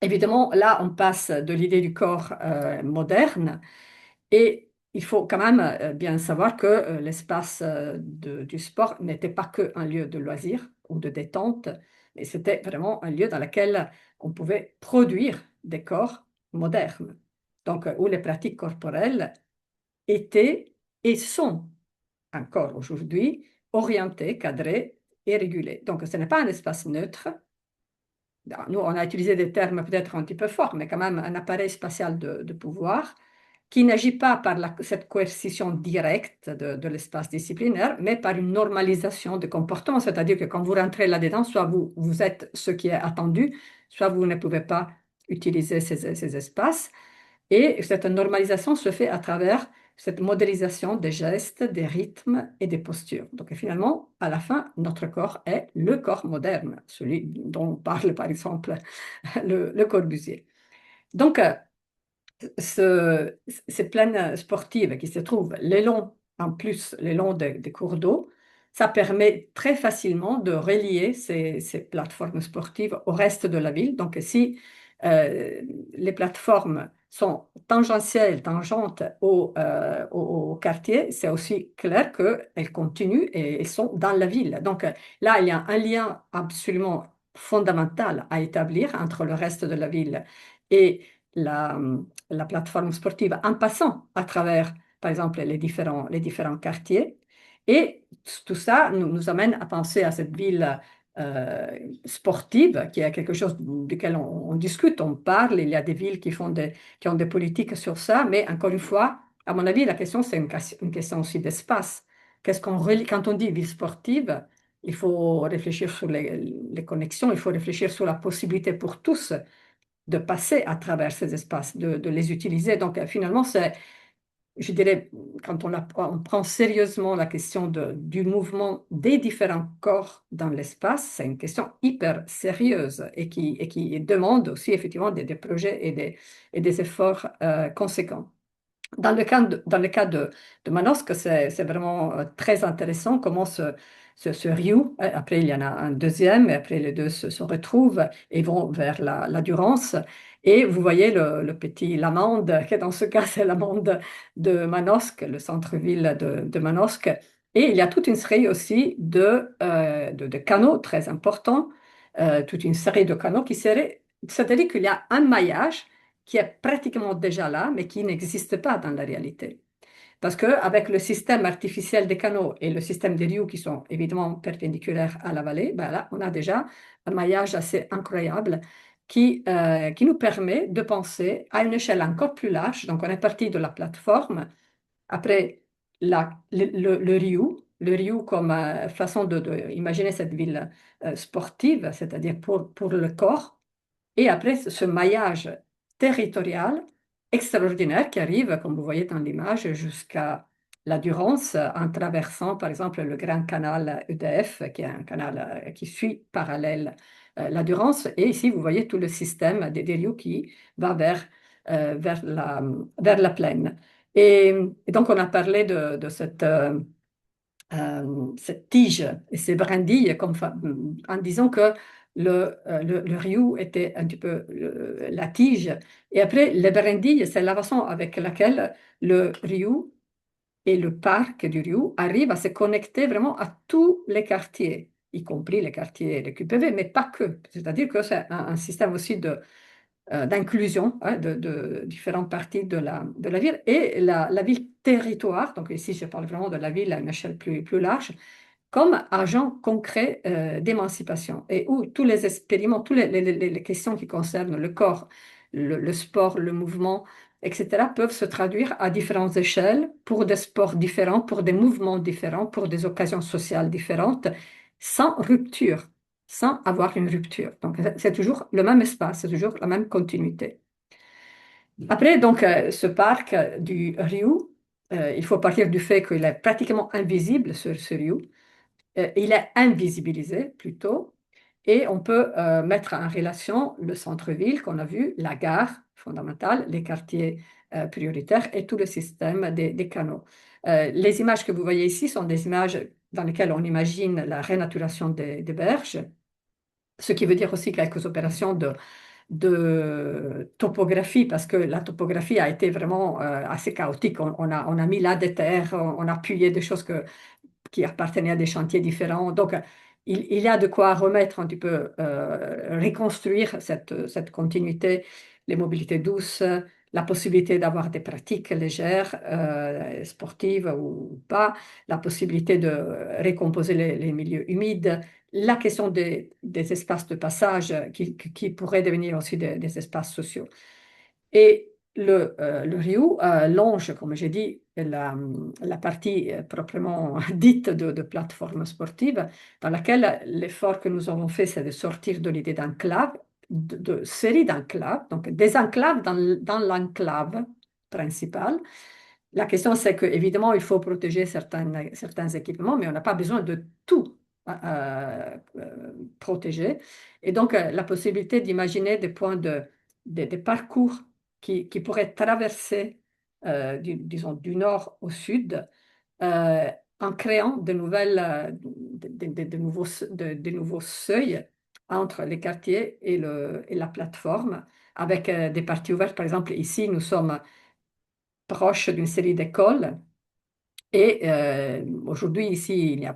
évidemment, là, on passe de l'idée du corps moderne et il faut quand même bien savoir que l'espace du sport n'était pas qu'un lieu de loisir ou de détente, mais c'était vraiment un lieu dans lequel on pouvait produire des corps modernes. Donc, où les pratiques corporelles étaient et sont encore aujourd'hui orientées, cadrées et régulées. Donc, ce n'est pas un espace neutre. Nous, on a utilisé des termes peut-être un petit peu forts, mais quand même un appareil spatial de pouvoir qui n'agit pas par cette coercition directe de l'espace disciplinaire, mais par une normalisation de comportement. C'est-à-dire que quand vous rentrez là-dedans, soit vous êtes ce qui est attendu, soit vous ne pouvez pas utiliser ces espaces. Et cette normalisation se fait à travers cette modélisation des gestes, des rythmes et des postures. Donc finalement, à la fin, notre corps est le corps moderne, celui dont parle par exemple le Corbusier. Donc, ces plaines sportives qui se trouvent en plus, le long des cours d'eau, ça permet très facilement de relier ces plateformes sportives au reste de la ville. Donc, si les plateformes sont tangentes au quartier, c'est aussi clair qu'elles continuent et elles sont dans la ville. Donc, là, il y a un lien absolument fondamental à établir entre le reste de la ville et la, la plateforme sportive en passant à travers, par exemple, les différents quartiers. Et tout ça nous amène à penser à cette ville sportive, qui est quelque chose duquel on discute, on parle. Il y a des villes qui ont des politiques sur ça, mais encore une fois, à mon avis, la question, c'est une question aussi d'espace. Quand on dit ville sportive, il faut réfléchir sur les connexions, il faut réfléchir sur la possibilité pour tous de passer à travers ces espaces, de les utiliser. Donc, finalement, je dirais, quand on prend sérieusement la question du mouvement des différents corps dans l'espace, c'est une question hyper sérieuse et qui demande aussi effectivement des projets et des efforts conséquents. Dans le cas de Manosque, c'est vraiment très intéressant comment ce Ryu, après il y en a un deuxième, et après les deux se retrouvent et vont vers la Durance. Et vous voyez le petit Lamande, qui dans ce cas c'est Lamande de Manosque, le centre-ville de Manosque. Et il y a toute une série aussi de canaux très importants, toute une série de canaux c'est-à-dire qu'il y a un maillage qui est pratiquement déjà là, mais qui n'existe pas dans la réalité. Parce qu'avec le système artificiel des canaux et le système des rios qui sont évidemment perpendiculaires à la vallée, ben là, on a déjà un maillage assez incroyable qui nous permet de penser à une échelle encore plus large. Donc, on est parti de la plateforme, après le rio, le rio comme façon d'imaginer cette ville sportive, c'est-à-dire pour le corps. Et après, ce maillage territorial extraordinaire qui arrive, comme vous voyez dans l'image, jusqu'à la Durance, en traversant par exemple le grand canal EDF, qui est un canal qui suit parallèle la Durance. Et ici, vous voyez tout le système des rios qui va vers la plaine. Et donc, on a parlé de cette tige et ces brindilles en disant que le ryu était un petit peu la tige. Et après, les brindilles, c'est la façon avec laquelle le ryu et le parc du ryu arrivent à se connecter vraiment à tous les quartiers, y compris les quartiers de QPV, mais pas que. C'est-à-dire que c'est un système aussi d'inclusion de différentes parties de la ville et la ville territoire, donc ici je parle vraiment de la ville à une échelle plus large, comme agent concret d'émancipation et où tous les expériments, toutes les questions qui concernent le corps, le sport, le mouvement, etc., peuvent se traduire à différentes échelles pour des sports différents, pour des mouvements différents, pour des occasions sociales différentes, sans rupture, sans avoir une rupture. Donc, c'est toujours le même espace, c'est toujours la même continuité. Après, donc, ce parc du Rio, il faut partir du fait qu'il est pratiquement invisible, ce Rio. Il est invisibilisé plutôt, et on peut mettre en relation le centre-ville qu'on a vu, la gare fondamentale, les quartiers prioritaires et tout le système des canaux. Les images que vous voyez ici sont des images dans lesquelles on imagine la renaturation des berges, ce qui veut dire aussi quelques opérations de topographie, parce que la topographie a été vraiment assez chaotique. On a mis là des terres, on a appuyé des choses qui appartenaient à des chantiers différents. Donc, il y a de quoi remettre un petit peu, reconstruire cette continuité, les mobilités douces, la possibilité d'avoir des pratiques légères, sportives ou pas, la possibilité de récomposer les milieux humides, la question des espaces de passage qui pourraient devenir aussi des espaces sociaux. Et le Rio longe, comme j'ai dit, la partie proprement dite de plateforme sportive, dans laquelle l'effort que nous avons fait, c'est de sortir de l'idée d'enclave, de séries d'enclaves, donc des enclaves dans l'enclave principale. La question, c'est qu'évidemment, il faut protéger certains équipements, mais on n'a pas besoin de tout protéger. Et donc, la possibilité d'imaginer des points des parcours qui pourraient traverser, disons, du nord au sud, euh, en créant de nouveaux seuils entre les quartiers et la plateforme, avec des parties ouvertes. Par exemple, ici, nous sommes proches d'une série d'écoles. Et aujourd'hui, ici, il y a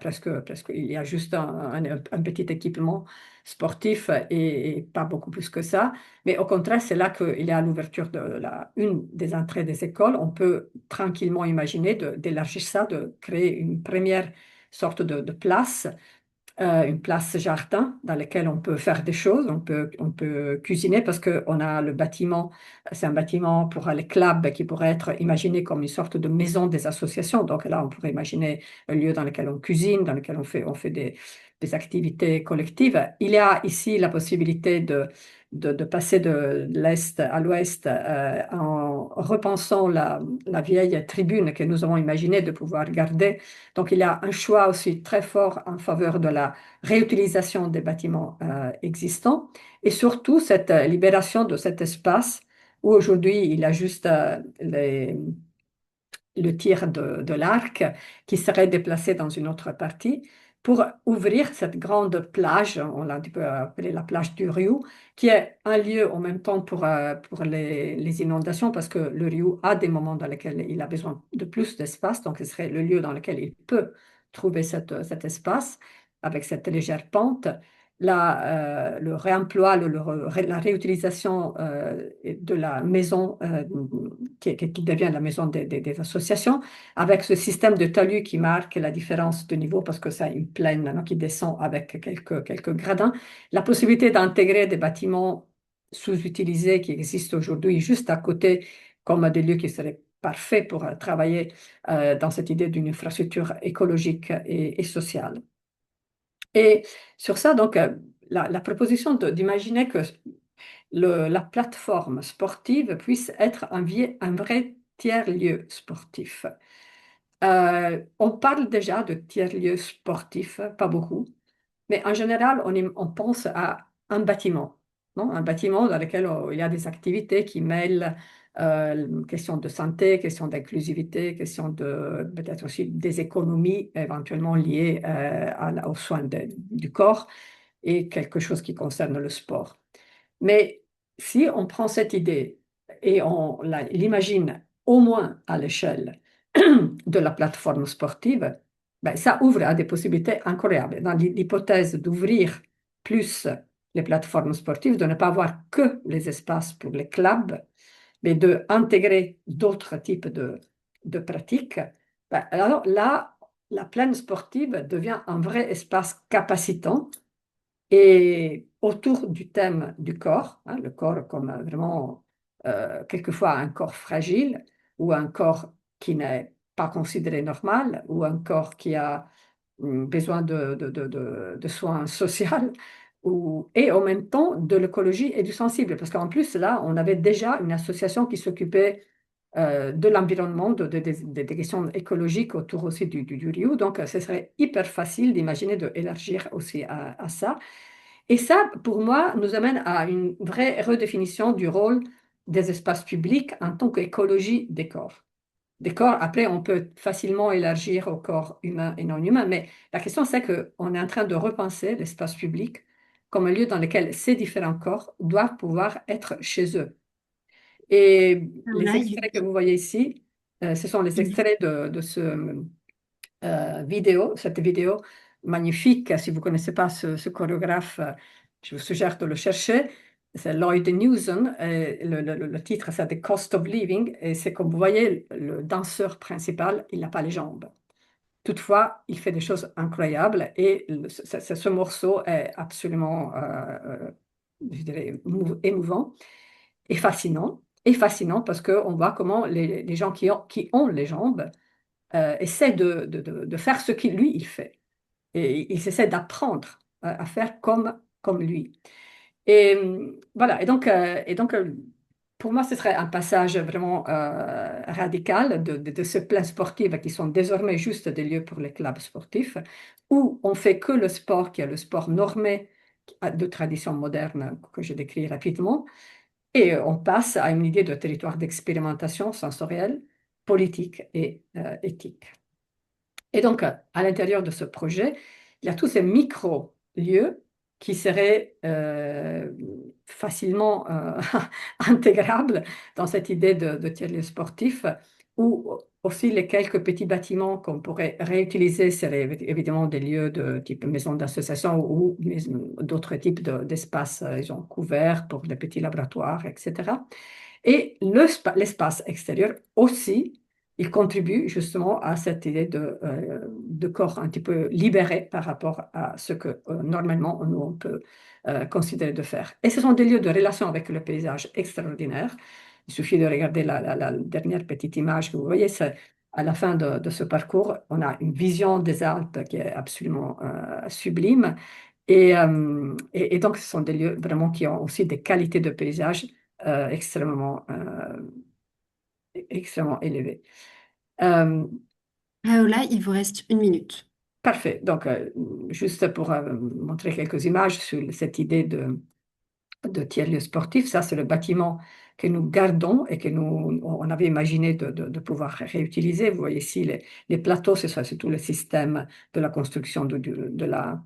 il y a juste un petit équipement sportif et pas beaucoup plus que ça. Mais au contraire, c'est là qu'il y a l'ouverture de une des entrées des écoles. On peut tranquillement imaginer d'élargir ça, de créer une première sorte de place, une place jardin dans laquelle on peut faire des choses, on peut cuisiner parce qu'on a le bâtiment, c'est un bâtiment pour les clubs qui pourrait être imaginé comme une sorte de maison des associations. Donc là, on pourrait imaginer un lieu dans lequel on cuisine, dans lequel on fait des activités collectives. Il y a ici la possibilité de passer de l'est à l'ouest en repensant la vieille tribune que nous avons imaginé de pouvoir garder. Donc il y a un choix aussi très fort en faveur de la réutilisation des bâtiments existants et surtout cette libération de cet espace où aujourd'hui il y a juste le tir de l'arc qui serait déplacé dans une autre partie pour ouvrir cette grande plage, on l'a un petit peu appelée la plage du Riou, qui est un lieu en même temps pour les inondations, parce que le Riou a des moments dans lesquels il a besoin de plus d'espace, donc ce serait le lieu dans lequel il peut trouver cet espace avec cette légère pente. Le réemploi, la réutilisation de la maison qui devient la maison des associations, avec ce système de talus qui marque la différence de niveau parce que c'est une plaine hein, qui descend avec quelques gradins. La possibilité d'intégrer des bâtiments sous-utilisés qui existent aujourd'hui juste à côté, comme des lieux qui seraient parfaits pour travailler dans cette idée d'une infrastructure écologique et sociale. Et sur ça, donc, la proposition d'imaginer que la plateforme sportive puisse être un vrai tiers-lieu sportif. On parle déjà de tiers-lieu sportif, pas beaucoup, mais en général, on pense à un bâtiment, non? Un bâtiment dans lequel il y a des activités qui mêlent questions de santé, questions d'inclusivité, questions peut-être aussi des économies éventuellement liées aux soins du corps et quelque chose qui concerne le sport. Mais si on prend cette idée et on l'imagine au moins à l'échelle de la plateforme sportive, ben, ça ouvre à des possibilités incroyables. Dans l'hypothèse d'ouvrir plus les plateformes sportives, de ne pas avoir que les espaces pour les clubs, mais d'intégrer d'autres types de pratiques, ben, alors là, la plaine sportive devient un vrai espace capacitant et autour du thème du corps, hein, le corps comme vraiment quelquefois un corps fragile ou un corps qui n'est pas considéré normal ou un corps qui a besoin de soins sociaux et en même temps de l'écologie et du sensible. Parce qu'en plus, là, on avait déjà une association qui s'occupait de l'environnement, des questions écologiques autour aussi du Rio. Donc, ce serait hyper facile d'imaginer d'élargir aussi à ça. Et ça, pour moi, nous amène à une vraie redéfinition du rôle des espaces publics en tant qu'écologie des corps. Des corps, après, on peut facilement élargir au corps humain et non humain, mais la question, c'est qu'on est en train de repenser l'espace public comme un lieu dans lequel ces différents corps doivent pouvoir être chez eux. Et les Là, extraits que vous voyez ici, ce sont les extraits de cette vidéo magnifique. Si vous ne connaissez pas ce chorégraphe, je vous suggère de le chercher. C'est Lloyd Newson. Et le titre, c'est The Cost of Living. Et c'est comme vous voyez, le danseur principal, il n'a pas les jambes. Toutefois, il fait des choses incroyables et ce morceau est absolument, je dirais, émouvant et fascinant. Et fascinant parce qu'on voit comment les gens qui ont les jambes essaie de faire ce qu'il lui il fait. Et il essaie d'apprendre à faire comme lui. Voilà, pour moi, ce serait un passage vraiment radical de ce plein sportif qui sont désormais juste des lieux pour les clubs sportifs, où on fait que le sport, qui est le sport normé de tradition moderne que je décris rapidement, et on passe à une idée de territoire d'expérimentation sensorielle, politique et éthique. Et donc, à l'intérieur de ce projet, il y a tous ces micro-lieux qui seraient facilement intégrables dans cette idée de tiers-lieu sportif, ou aussi les quelques petits bâtiments qu'on pourrait réutiliser seraient évidemment des lieux de type maison d'association ou d'autres types d'espaces, disons, couverts pour des petits laboratoires, etc. Et l'espace extérieur aussi, il contribue justement à cette idée de corps un petit peu libéré par rapport à ce que normalement nous on peut considérer de faire. Et ce sont des lieux de relation avec le paysage extraordinaire. Il suffit de regarder la dernière petite image que vous voyez, c'est à la fin de ce parcours, on a une vision des Alpes qui est absolument sublime. Et donc, ce sont des lieux vraiment qui ont aussi des qualités de paysage extrêmement, extrêmement élevées. Euh, Paola, il vous reste 1 minute. Parfait. Donc, juste pour montrer quelques images sur cette idée de tiers-lieu sportif, ça, c'est le bâtiment que nous gardons et que on avait imaginé de pouvoir réutiliser. Vous voyez ici les plateaux, c'est ça, c'est tout le système de la construction de la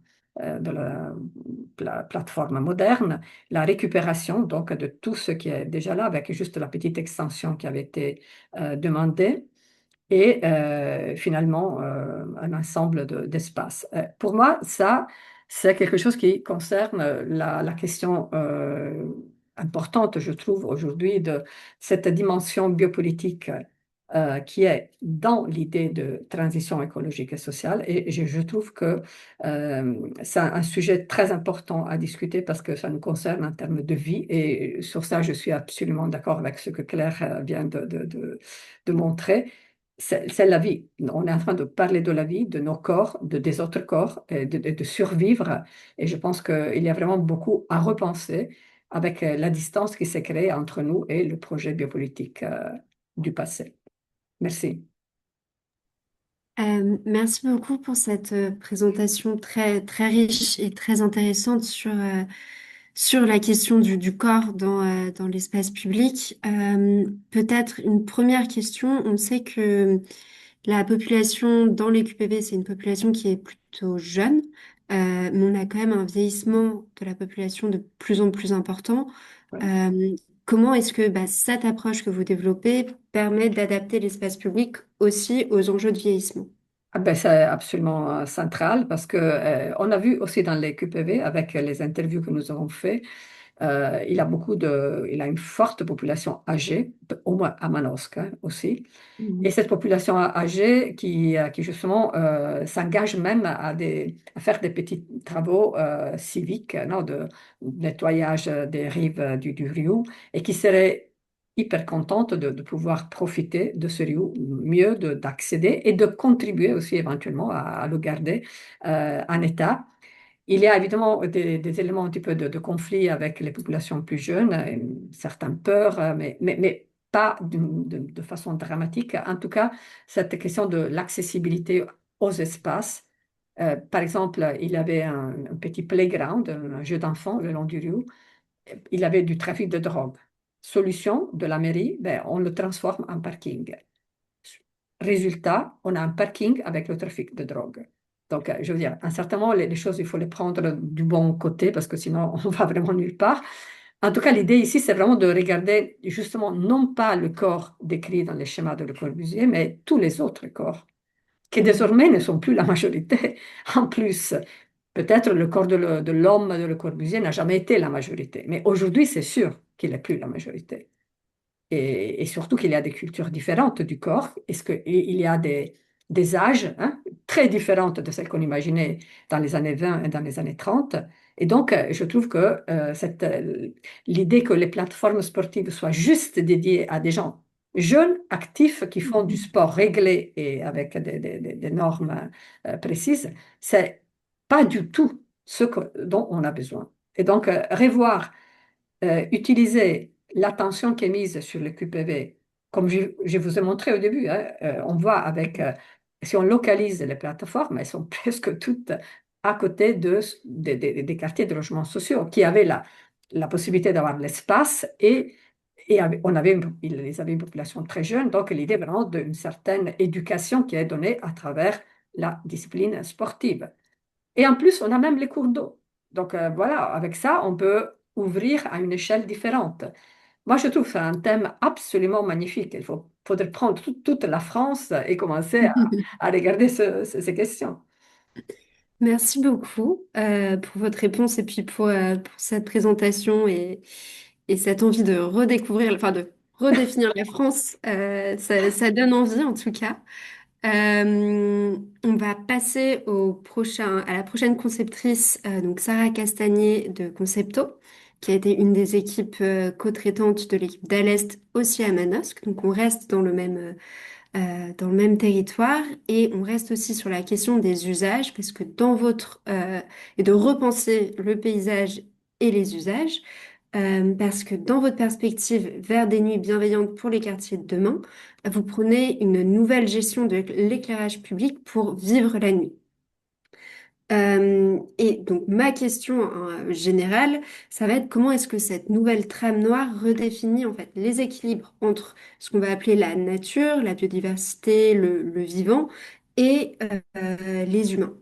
plateforme moderne, la récupération donc de tout ce qui est déjà là, avec juste la petite extension qui avait été demandée. Et finalement un ensemble d'espaces. Pour moi, ça, c'est quelque chose qui concerne la question importante, je trouve, aujourd'hui, de cette dimension biopolitique qui est dans l'idée de transition écologique et sociale. Et je trouve que c'est un sujet très important à discuter parce que ça nous concerne en termes de vie. Et sur ça, je suis absolument d'accord avec ce que Claire vient de montrer. C'est la vie. On est en train de parler de la vie, de nos corps, des autres corps, et de survivre. Et je pense qu'il y a vraiment beaucoup à repenser avec la distance qui s'est créée entre nous et le projet biopolitique du passé. Merci. Merci beaucoup pour cette présentation très, très riche et très intéressante sur la question du corps dans l'espace public. Peut-être une première question. On sait que la population dans les QPV, c'est une population qui est plutôt jeune, mais on a quand même un vieillissement de la population de plus en plus important. Ouais. Comment est-ce que cette approche que vous développez permet d'adapter l'espace public aussi aux enjeux de vieillissement? Ah ben, c'est absolument central parce que on a vu aussi dans les QPV avec les interviews que nous avons fait, il a une forte population âgée, au moins à Manosque hein, aussi. Et Mhm. cette population âgée qui justement s'engage même à faire des petits travaux civiques, non, de nettoyage des rives du Riu, et qui serait hyper contente de pouvoir profiter de ce Riu, mieux d'accéder et de contribuer aussi éventuellement à le garder en état. Il y a évidemment des éléments un petit peu de conflit avec les populations plus jeunes, certaines peurs, mais pas de façon dramatique. En tout cas, cette question de l'accessibilité aux espaces. Par exemple, il y avait un petit playground, un jeu d'enfants le long du Riu. Il y avait du trafic de drogue. Solution de la mairie, ben, on le transforme en parking. Résultat, on a un parking avec le trafic de drogue. Donc, je veux dire, à un certain moment, les choses, il faut les prendre du bon côté parce que sinon, on va vraiment nulle part. En tout cas, l'idée ici, c'est vraiment de regarder justement non pas le corps décrit dans les schémas de Le Corbusier, mais tous les autres corps, qui Mhm. désormais ne sont plus la majorité. En plus, peut-être le corps de l'homme de Le Corbusier n'a jamais été la majorité, mais aujourd'hui, c'est sûr qu'il n'est plus la majorité et surtout qu'il y a des cultures différentes du corps. Est-ce qu'il y a des âges hein, très différentes de celles qu'on imaginait dans les années 20 et dans les années 30. Et donc, je trouve que l'idée que les plateformes sportives soient juste dédiées à des gens jeunes, actifs, qui font du Mhm. sport réglé et avec des normes précises, c'est pas du tout dont on a besoin. Et donc, revoir, utiliser l'attention qui est mise sur le QPV, comme je vous ai montré au début, hein, on voit avec, si on localise les plateformes, elles sont presque toutes à côté des quartiers de logements sociaux qui avaient la possibilité d'avoir l'espace ils avaient une population très jeune, donc l'idée vraiment d'une certaine éducation qui est donnée à travers la discipline sportive. Et en plus, on a même les cours d'eau. Donc voilà, avec ça, on peut ouvrir à une échelle différente. Moi, je trouve que c'est un thème absolument magnifique. Faudrait prendre toute la France et commencer à regarder ces questions. Merci beaucoup pour votre réponse et puis pour cette présentation et cette envie de redécouvrir, enfin de redéfinir la France. Ça donne envie en tout cas. On va passer à la prochaine conceptrice, donc Sarah Castagnet de Concepto, qui a été une des équipes co-traitantes de l'équipe d'Alest aussi à Manosque. Donc on reste dans le même territoire et on reste aussi sur la question des usages parce que et de repenser le paysage et les usages. Parce que dans votre perspective vers des nuits bienveillantes pour les quartiers de demain, vous prenez une nouvelle gestion de l'éclairage public pour vivre la nuit. Et donc ma question générale, ça va être comment est-ce que cette nouvelle trame noire redéfinit en fait les équilibres entre ce qu'on va appeler la nature, la biodiversité, le vivant et les humains.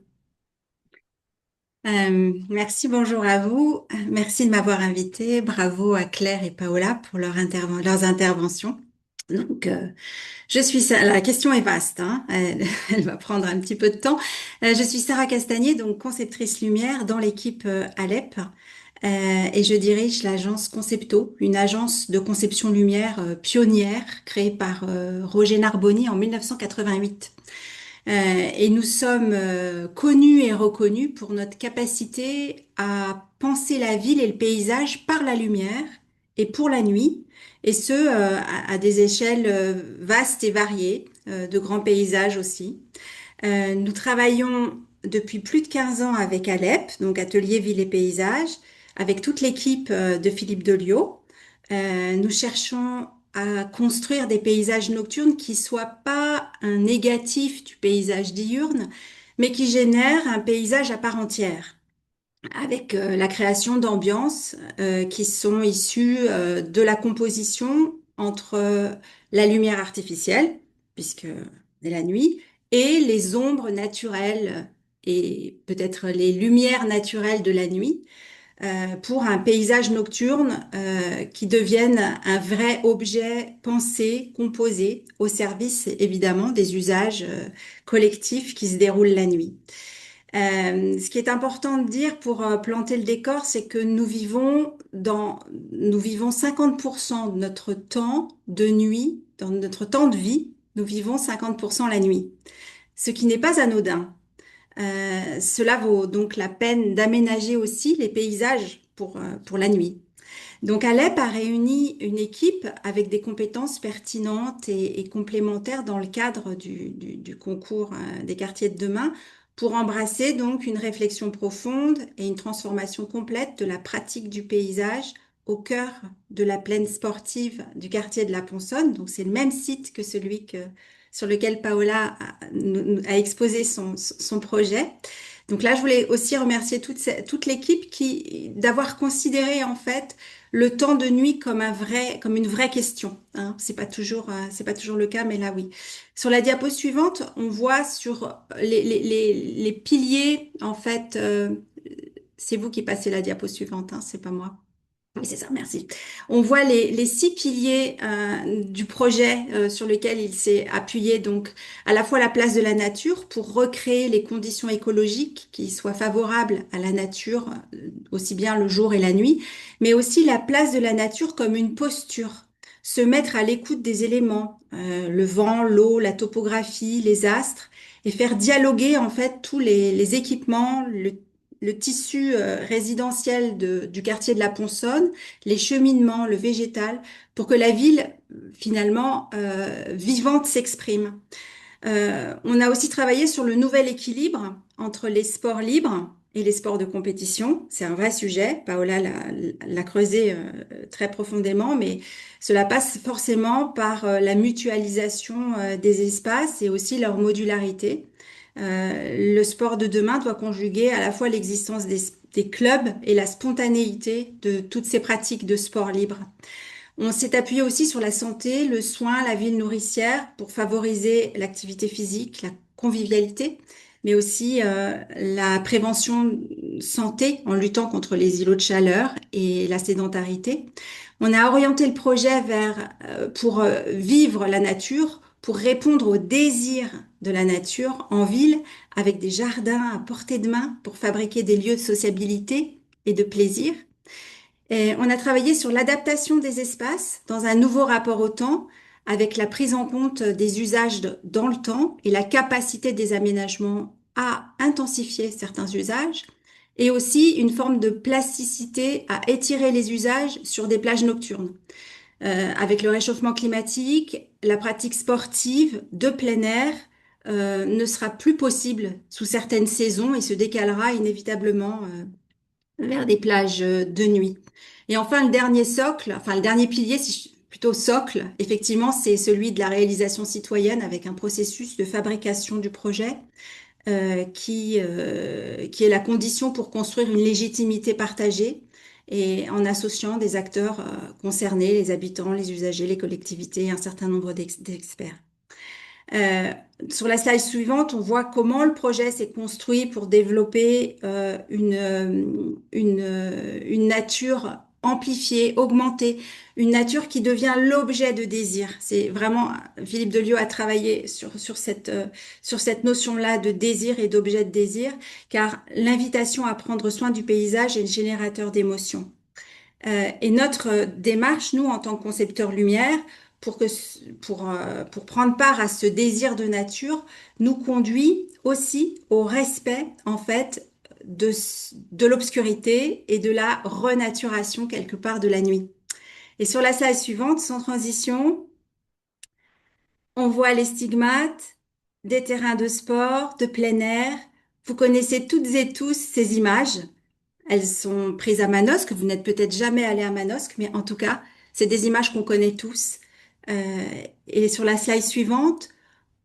Merci, bonjour à vous. Merci de m'avoir invité. Bravo à Claire et Paola pour leurs interventions. Donc, la question est vaste, hein. Elle va prendre un petit peu de temps. Je suis Sarah Castagnet, donc conceptrice lumière dans l'équipe Alep. Et je dirige l'agence Concepto, une agence de conception lumière pionnière créée par Roger Narboni en 1988. Et nous sommes connus et reconnus pour notre capacité à penser la ville et le paysage par la lumière et pour la nuit, et ce, à des échelles vastes et variées, de grands paysages aussi. Nous travaillons depuis plus de 15 ans avec Alep, donc Atelier Ville et Paysage, avec toute l'équipe de Philippe Deliot. Nous cherchons à construire des paysages nocturnes qui soient pas un négatif du paysage diurne, mais qui génèrent un paysage à part entière, avec la création d'ambiances qui sont issues de la composition entre la lumière artificielle, puisque c'est la nuit, et les ombres naturelles et peut-être les lumières naturelles de la nuit pour un paysage nocturne qui devienne un vrai objet pensé, composé, au service évidemment des usages collectifs qui se déroulent la nuit. Ce qui est important de dire pour planter le décor, c'est que nous vivons 50% de notre temps de nuit, dans notre temps de vie, nous vivons 50% la nuit, ce qui n'est pas anodin. Cela vaut donc la peine d'aménager aussi les paysages pour la nuit. Donc Alep a réuni une équipe avec des compétences pertinentes et complémentaires dans le cadre du concours des quartiers de demain pour embrasser donc une réflexion profonde et une transformation complète de la pratique du paysage au cœur de la plaine sportive du quartier de la Ponçonne. Donc c'est le même site que sur lequel Paola a exposé son projet. Donc là, je voulais aussi remercier toute l'équipe d'avoir considéré en fait le temps de nuit comme une vraie question, hein. C'est pas toujours le cas, mais là oui. Sur la diapo suivante, on voit sur les piliers en fait. C'est vous qui passez la diapo suivante, hein, c'est pas moi. Oui, c'est ça, merci. On voit les 6 piliers du projet sur lequel il s'est appuyé, donc à la fois la place de la nature pour recréer les conditions écologiques qui soient favorables à la nature, aussi bien le jour et la nuit, mais aussi la place de la nature comme une posture, se mettre à l'écoute des éléments, le vent, l'eau, la topographie, les astres, et faire dialoguer en fait tous les équipements, le tissu résidentiel du quartier de la Ponçonne, les cheminements, le végétal, pour que la ville, finalement, vivante s'exprime. On a aussi travaillé sur le nouvel équilibre entre les sports libres et les sports de compétition. C'est un vrai sujet. Paola l'a creusé très profondément, mais cela passe forcément par la mutualisation des espaces et aussi leur modularité. Le sport de demain doit conjuguer à la fois l'existence des clubs et la spontanéité de toutes ces pratiques de sport libre. On s'est appuyé aussi sur la santé, le soin, la ville nourricière pour favoriser l'activité physique, la convivialité, mais aussi la prévention santé en luttant contre les îlots de chaleur et la sédentarité. On a orienté le projet pour vivre la nature, pour répondre aux désirs de la nature en ville, avec des jardins à portée de main pour fabriquer des lieux de sociabilité et de plaisir. Et on a travaillé sur l'adaptation des espaces dans un nouveau rapport au temps, avec la prise en compte des usages dans le temps et la capacité des aménagements à intensifier certains usages, et aussi une forme de plasticité à étirer les usages sur des plages nocturnes. Avec le réchauffement climatique, la pratique sportive de plein air ne sera plus possible sous certaines saisons et se décalera inévitablement vers des plages de nuit. Et enfin, le dernier socle, enfin le dernier pilier, plutôt socle, effectivement, c'est celui de la réalisation citoyenne avec un processus de fabrication du projet qui est la condition pour construire une légitimité partagée et en associant des acteurs concernés, les habitants, les usagers, les collectivités et un certain nombre d'experts. Euh, sur la slide suivante, on voit comment le projet s'est construit pour développer une nature amplifiée, augmentée, une nature qui devient l'objet de désir. C'est vraiment, Philippe Delio a travaillé sur cette notion-là de désir et d'objet de désir, car l'invitation à prendre soin du paysage est le générateur d'émotions. Et notre démarche, nous, en tant que concepteurs lumière, pour prendre part à ce désir de nature, nous conduit aussi au respect, en fait, de l'obscurité et de la renaturation quelque part de la nuit. Et sur la slide suivante, sans transition, on voit les stigmates des terrains de sport, de plein air. Vous connaissez toutes et tous ces images. Elles sont prises à Manosque. Vous n'êtes peut-être jamais allé à Manosque, mais en tout cas, c'est des images qu'on connaît tous. Et sur la slide suivante,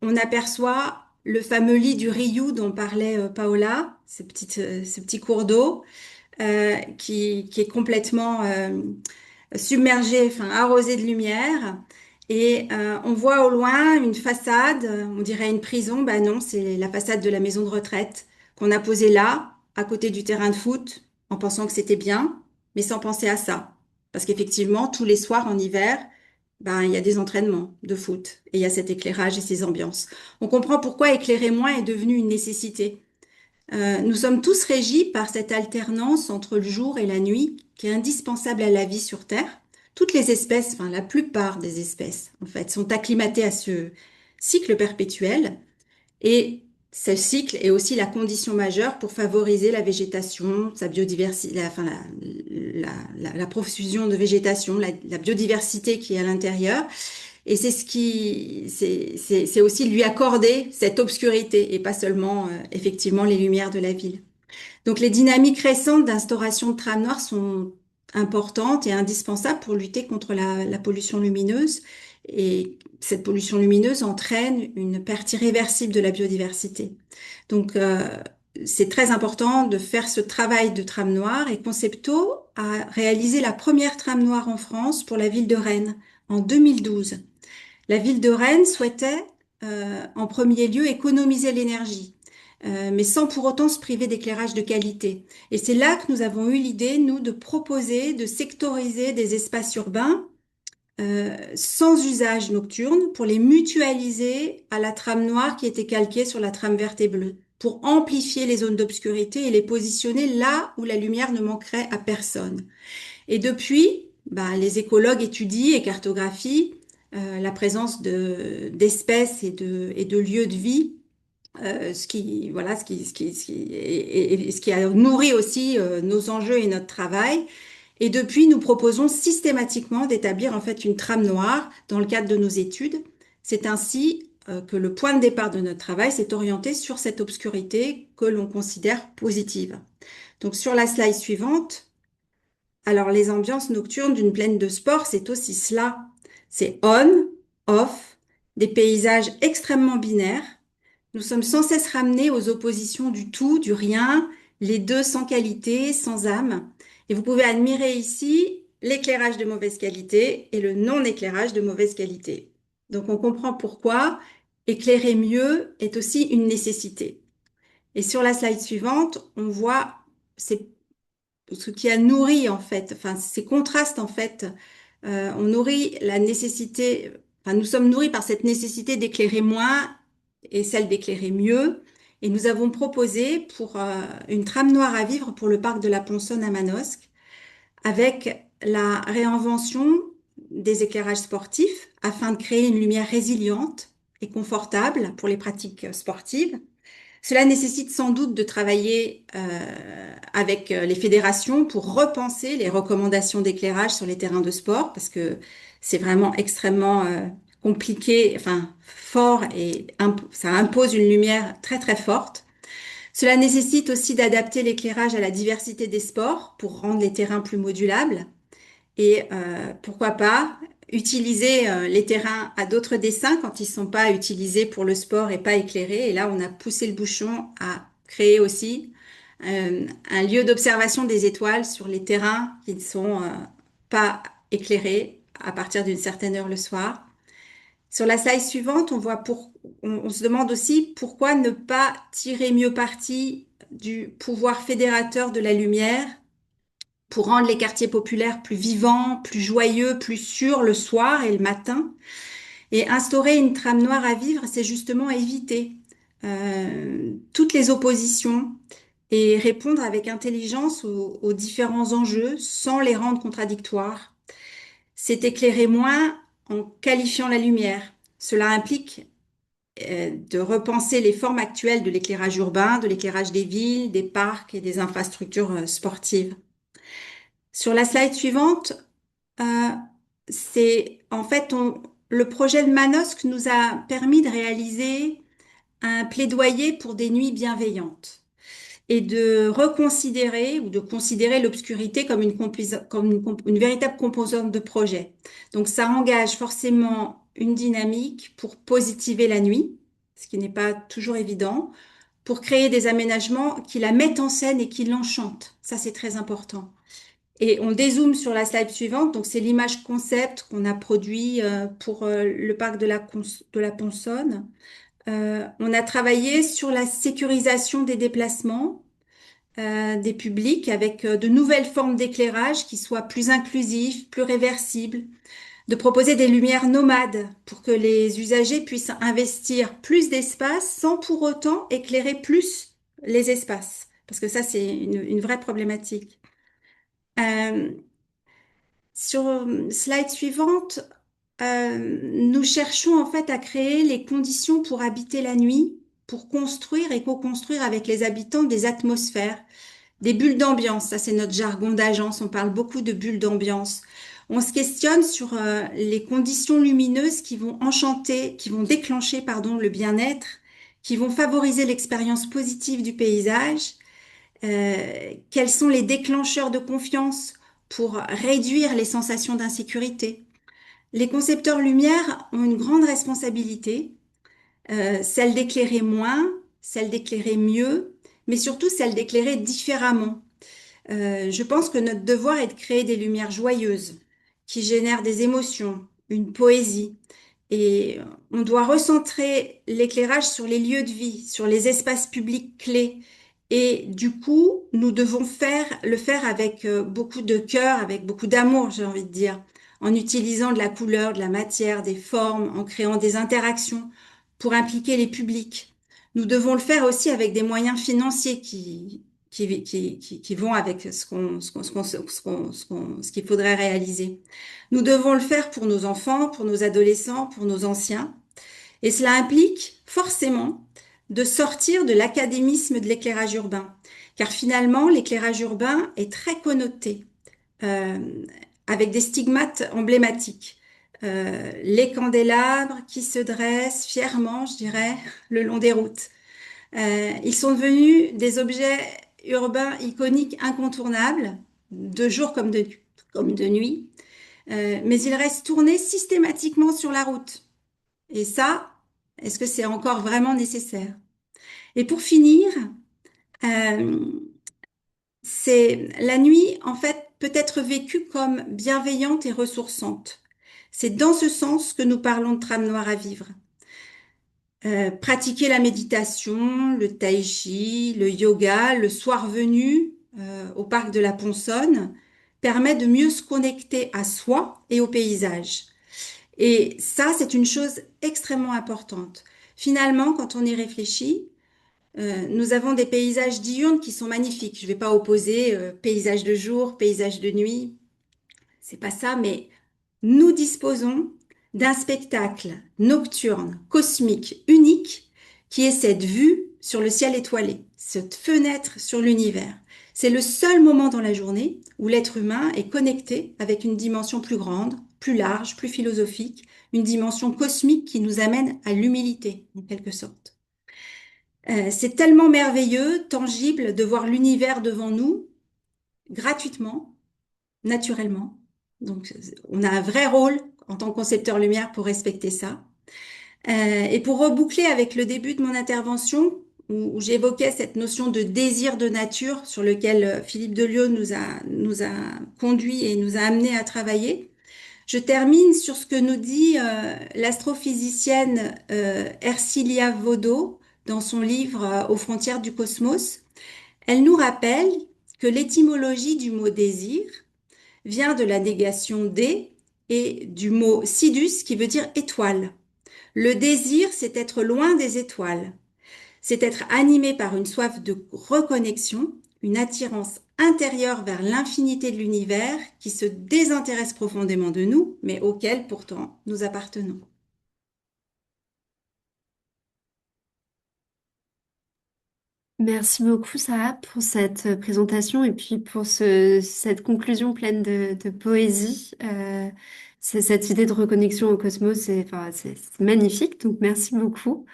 on aperçoit le fameux lit du Riu dont parlait Paola, ce petit cours d'eau qui est complètement submergé, enfin arrosé de lumière. Et on voit au loin une façade, on dirait une prison. Ben non, c'est la façade de la maison de retraite qu'on a posée là, à côté du terrain de foot, en pensant que c'était bien, mais sans penser à ça. Parce qu'effectivement, tous les soirs en hiver, ben, il y a des entraînements de foot et il y a cet éclairage et ces ambiances. On comprend pourquoi éclairer moins est devenu une nécessité. Nous sommes tous régis par cette alternance entre le jour et la nuit qui est indispensable à la vie sur Terre. Toutes les espèces, enfin la plupart des espèces, en fait, sont acclimatées à ce cycle perpétuel et ce cycle est aussi la condition majeure pour favoriser la végétation, sa biodiversité, la profusion de végétation, la biodiversité qui est à l'intérieur. Et c'est aussi lui accorder cette obscurité et pas seulement, effectivement, les lumières de la ville. Donc, les dynamiques récentes d'instauration de trames noires sont importantes et indispensables pour lutter contre la pollution lumineuse. Et cette pollution lumineuse entraîne une perte irréversible de la biodiversité. Donc, c'est très important de faire ce travail de trame noire et Concepto a réalisé la première trame noire en France pour la ville de Rennes en 2012. La ville de Rennes souhaitait, en premier lieu, économiser l'énergie, mais sans pour autant se priver d'éclairage de qualité. Et c'est là que nous avons eu l'idée, nous, de proposer, de sectoriser des espaces urbains sans usage nocturne pour les mutualiser à la trame noire qui était calquée sur la trame verte et bleue, pour amplifier les zones d'obscurité et les positionner là où la lumière ne manquerait à personne. Et depuis, bah, les écologues étudient et cartographient la présence d'espèces et de lieux de vie, ce qui a nourri aussi nos enjeux et notre travail. Et depuis, nous proposons systématiquement d'établir en fait une trame noire dans le cadre de nos études. C'est ainsi que le point de départ de notre travail s'est orienté sur cette obscurité que l'on considère positive. Donc sur la slide suivante, alors les ambiances nocturnes d'une plaine de sport, c'est aussi cela. C'est on, off, des paysages extrêmement binaires. Nous sommes sans cesse ramenés aux oppositions du tout, du rien, les deux sans qualité, sans âme. Et vous pouvez admirer ici l'éclairage de mauvaise qualité et le non-éclairage de mauvaise qualité. Donc on comprend pourquoi éclairer mieux est aussi une nécessité. Et sur la slide suivante, on voit ce qui a nourri en fait, enfin ces contrastes en fait, on nourrit la nécessité, enfin nous sommes nourris par cette nécessité d'éclairer moins et celle d'éclairer mieux. Et nous avons proposé pour une trame noire à vivre pour le parc de la Ponsonne à Manosque, avec la réinvention des éclairages sportifs afin de créer une lumière résiliente et confortable pour les pratiques sportives. Cela nécessite sans doute de travailler avec les fédérations pour repenser les recommandations d'éclairage sur les terrains de sport, parce que c'est vraiment extrêmement compliqué, enfin fort, et ça impose une lumière très très forte. Cela nécessite aussi d'adapter l'éclairage à la diversité des sports pour rendre les terrains plus modulables. Et pourquoi pas utiliser les terrains à d'autres dessins quand ils ne sont pas utilisés pour le sport et pas éclairés. Et là, on a poussé le bouchon à créer aussi un lieu d'observation des étoiles sur les terrains qui ne sont pas éclairés à partir d'une certaine heure le soir. Sur la slide suivante, on se demande aussi pourquoi ne pas tirer mieux parti du pouvoir fédérateur de la lumière pour rendre les quartiers populaires plus vivants, plus joyeux, plus sûrs le soir et le matin. Et instaurer une trame noire à vivre, c'est justement éviter toutes les oppositions et répondre avec intelligence aux différents enjeux sans les rendre contradictoires. C'est éclairer moins en qualifiant la lumière. Cela implique de repenser les formes actuelles de l'éclairage urbain, de l'éclairage des villes, des parcs et des infrastructures sportives. Sur la slide suivante, euh, c'est en fait le projet de Manosque nous a permis de réaliser un plaidoyer pour des nuits bienveillantes et de reconsidérer ou de considérer l'obscurité comme une véritable composante de projet. Donc ça engage forcément une dynamique pour positiver la nuit, ce qui n'est pas toujours évident, pour créer des aménagements qui la mettent en scène et qui l'enchantent. Ça, c'est très important. Et on dézoome sur la slide suivante. Donc, c'est l'image concept qu'on a produit pour le parc de la Ponsonne. On a travaillé sur la sécurisation des déplacements des publics avec de nouvelles formes d'éclairage qui soient plus inclusives, plus réversibles, de proposer des lumières nomades pour que les usagers puissent investir plus d'espace sans pour autant éclairer plus les espaces. Parce que ça, c'est une vraie problématique. Euh, Sur slide suivante, nous cherchons en fait à créer les conditions pour habiter la nuit, pour construire et co-construire avec les habitants des atmosphères, des bulles d'ambiance. Ça, c'est notre jargon d'agence. On parle beaucoup de bulles d'ambiance. On se questionne sur les conditions lumineuses qui vont enchanter, qui vont déclencher, pardon, le bien-être, qui vont favoriser l'expérience positive du paysage. Quels sont les déclencheurs de confiance pour réduire les sensations d'insécurité? Les concepteurs lumière ont une grande responsabilité, celle d'éclairer moins, celle d'éclairer mieux, mais surtout celle d'éclairer différemment. Je pense que notre devoir est de créer des lumières joyeuses qui génèrent des émotions, une poésie. Et on doit recentrer l'éclairage sur les lieux de vie, sur les espaces publics clés. Et du coup, nous devons le faire avec beaucoup de cœur, avec beaucoup d'amour, j'ai envie de dire, en utilisant de la couleur, de la matière, des formes, en créant des interactions pour impliquer les publics. Nous devons le faire aussi avec des moyens financiers qui vont avec ce qu'il faudrait réaliser. Nous devons le faire pour nos enfants, pour nos adolescents, pour nos anciens. Et cela implique forcément de sortir de l'académisme de l'éclairage urbain. Car finalement, l'éclairage urbain est très connoté, euh, avec des stigmates emblématiques. Les candélabres qui se dressent fièrement, je dirais, le long des routes. Ils sont devenus des objets urbain iconique incontournable, de jour comme de nuit, mais il reste tourné systématiquement sur la route. Et ça, est-ce que c'est encore vraiment nécessaire? Et pour finir, euh, c'est la nuit, en fait, peut être vécue comme bienveillante et ressourçante. C'est dans ce sens que nous parlons de trame noire à vivre. Pratiquer la méditation, le tai chi, le yoga, le soir venu au parc de la Ponçonne permet de mieux se connecter à soi et au paysage. Et ça, c'est une chose extrêmement importante. Finalement, quand on y réfléchit, nous avons des paysages diurnes qui sont magnifiques. Je ne vais pas opposer paysage de jour, paysage de nuit. C'est pas ça, mais nous disposons d'un spectacle nocturne, cosmique, unique, qui est cette vue sur le ciel étoilé, cette fenêtre sur l'univers. C'est le seul moment dans la journée où l'être humain est connecté avec une dimension plus grande, plus large, plus philosophique, une dimension cosmique qui nous amène à l'humilité, en quelque sorte. C'est tellement merveilleux, tangible, de voir l'univers devant nous, gratuitement, naturellement. Donc, on a un vrai rôle en tant que concepteur lumière pour respecter ça. Et pour reboucler avec le début de mon intervention, où j'évoquais cette notion de désir de nature sur lequel Philippe Delioz nous a conduit et nous a amené à travailler, je termine sur ce que nous dit l'astrophysicienne Ercilia Vodo dans son livre Aux frontières du cosmos. Elle nous rappelle que l'étymologie du mot désir vient de la négation des et du mot sidus qui veut dire étoile. Le désir, c'est être loin des étoiles. C'est être animé par une soif de reconnexion, une attirance intérieure vers l'infinité de l'univers qui se désintéresse profondément de nous, mais auquel pourtant nous appartenons. Merci beaucoup, Sarah, pour cette présentation et puis pour cette conclusion pleine de poésie. Cette idée de reconnexion au cosmos, c'est magnifique, donc merci beaucoup.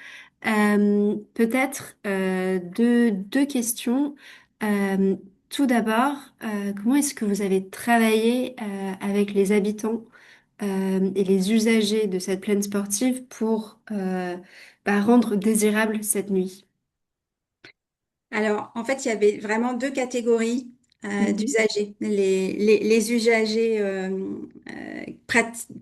Peut-être deux questions. Euh, Tout d'abord, comment est-ce que vous avez travaillé avec les habitants et les usagers de cette plaine sportive pour rendre désirable cette nuit? Alors, en fait, il y avait vraiment deux catégories Mhm. d'usagers. Les usagers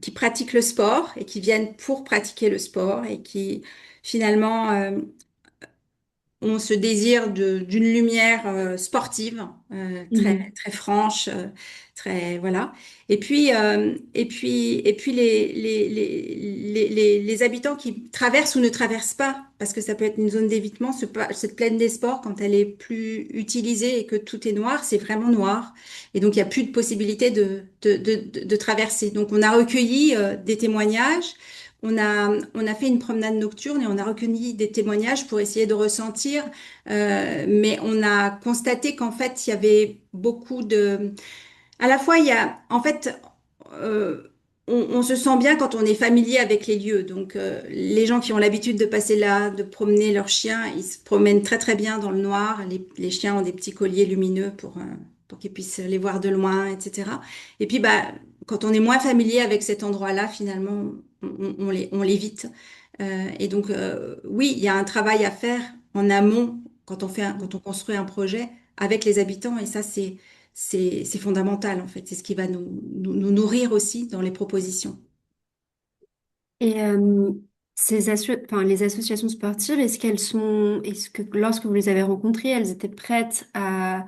qui pratiquent le sport et qui viennent pour pratiquer le sport et qui finalement ont ce désir d'une lumière sportive, très, Mhm. très franche, très, voilà. Et puis les habitants qui traversent ou ne traversent pas, parce que ça peut être une zone d'évitement, cette plaine des sports, quand elle est plus utilisée et que tout est noir, c'est vraiment noir. Et donc, il n'y a plus de possibilité de traverser. Donc, on a recueilli des témoignages. On a fait une promenade nocturne et on a recueilli des témoignages pour essayer de ressentir, mais on a constaté qu'en fait, il y avait beaucoup de... À la fois, il y a, en fait, euh, on se sent bien quand on est familier avec les lieux. Donc, les gens qui ont l'habitude de passer là, de promener leurs chiens, ils se promènent très très bien dans le noir. Les chiens ont des petits colliers lumineux pour qu'ils puissent les voir de loin, etc. Et puis, bah, quand on est moins familier avec cet endroit-là, finalement, on l'évite. Et donc, oui, il y a un travail à faire en amont quand on construit un projet avec les habitants. Et ça, c'est fondamental, en fait. C'est ce qui va nous nourrir aussi dans les propositions. Et les associations sportives, est-ce que lorsque vous les avez rencontrées, elles étaient prêtes à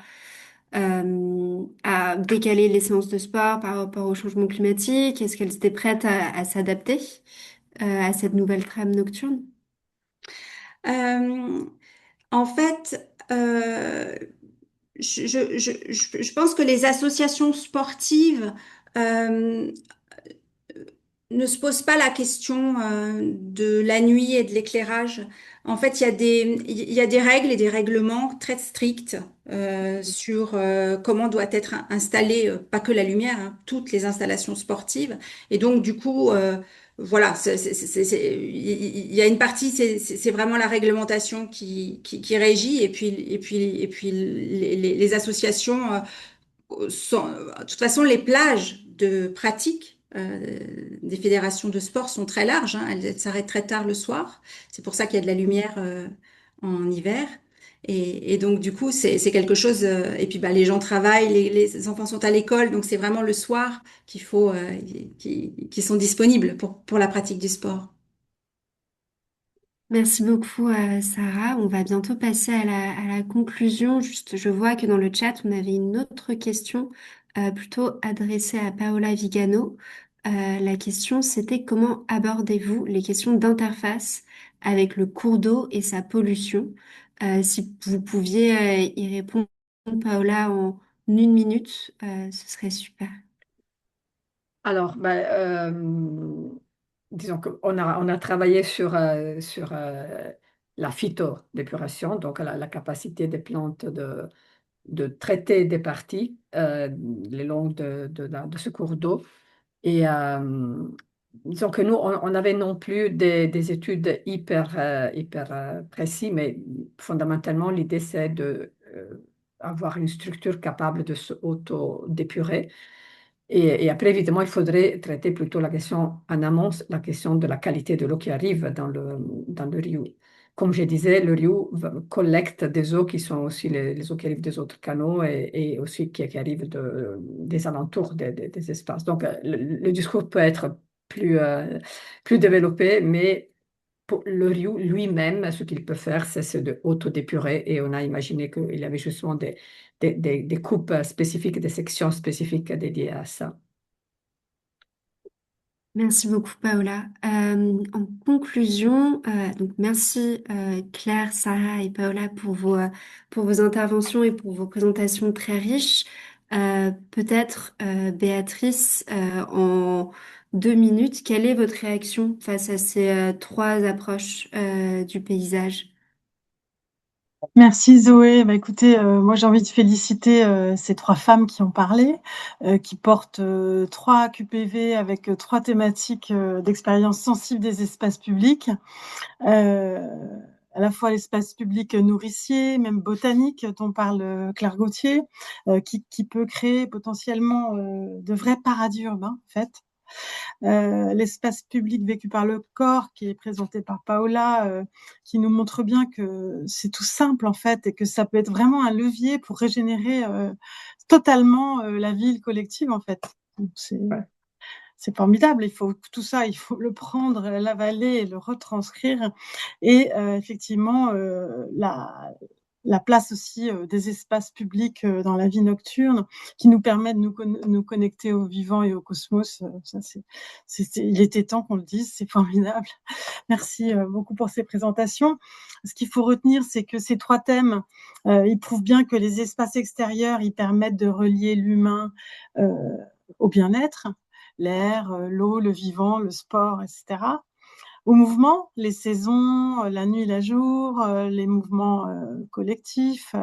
décaler les séances de sport par rapport au changement climatique? Est-ce qu'elles étaient prêtes à s'adapter à cette nouvelle trame nocturne? Euh, En fait, je pense que les associations sportives euh, ne se pose pas la question de la nuit et de l'éclairage. En fait, il y a des règles et des règlements très stricts sur comment doit être installée, pas que la lumière, hein, toutes les installations sportives. Et donc, du coup, voilà, il y a une partie, c'est vraiment la réglementation qui régit, et puis les associations de toute façon, les plages de pratique des fédérations de sport sont très larges, hein. Elles s'arrêtent très tard le soir. C'est pour ça qu'il y a de la lumière en hiver. Et donc, du coup, c'est quelque chose. Et puis, bah, les gens travaillent, les enfants sont à l'école. Donc, c'est vraiment le soir qu'il faut, qui sont disponibles pour la pratique du sport. Merci beaucoup, Sarah. On va bientôt passer à la conclusion. Juste, je vois que dans le chat, on avait une autre question plutôt adressée à Paola Vigano. La question, c'était comment abordez-vous les questions d'interface avec le cours d'eau et sa pollution? Si vous pouviez y répondre, Paola, en 1 minute, ce serait super. Alors, disons on a travaillé sur la phytodépuration, donc la capacité des plantes de traiter des parties le long de ce cours d'eau. Et disons que nous, on avait non plus des études hyper précises, mais fondamentalement, l'idée, c'est de avoir une structure capable de se auto-dépurer. Et après, évidemment, il faudrait traiter plutôt la question en amont, la question de la qualité de l'eau qui arrive dans le Rio. Comme je disais, le Rio collecte des eaux qui sont aussi les eaux qui arrivent des autres canaux et aussi qui arrivent des alentours des espaces. Donc, le discours peut être plus développé, mais pour le Rio lui-même, ce qu'il peut faire, c'est de autodépurer. Et on a imaginé qu'il y avait justement des coupes spécifiques, des sections spécifiques dédiées à ça. Merci beaucoup, Paola. En conclusion, donc merci Claire, Sarah et Paola pour vos interventions et pour vos présentations très riches. Peut-être, Béatrice, en 2 minutes, quelle est votre réaction face à ces trois approches du paysage? Merci Zoé. Bah, écoutez, moi j'ai envie de féliciter ces trois femmes qui ont parlé, qui portent trois QPV avec trois thématiques d'expérience sensible des espaces publics, euh, à la fois l'espace public nourricier, même botanique, dont parle Claire Gauthier, qui peut créer potentiellement de vrais paradis urbains, en fait. L'espace public vécu par le corps qui est présenté par Paola, qui nous montre bien que c'est tout simple en fait et que ça peut être vraiment un levier pour régénérer totalement la ville collective en fait. Donc, Ouais. c'est formidable. Il faut tout ça, il faut le prendre, l'avaler et le retranscrire. Et effectivement, la place aussi des espaces publics dans la vie nocturne qui nous permet de nous connecter au vivant et au cosmos. Ça, il était temps qu'on le dise, c'est formidable. Merci beaucoup pour ces présentations. Ce qu'il faut retenir, c'est que ces trois thèmes, ils prouvent bien que les espaces extérieurs, ils permettent de relier l'humain euh, au bien-être, l'air, l'eau, le vivant, le sport, etc. Au mouvement, les saisons, la nuit, la jour, les mouvements collectifs,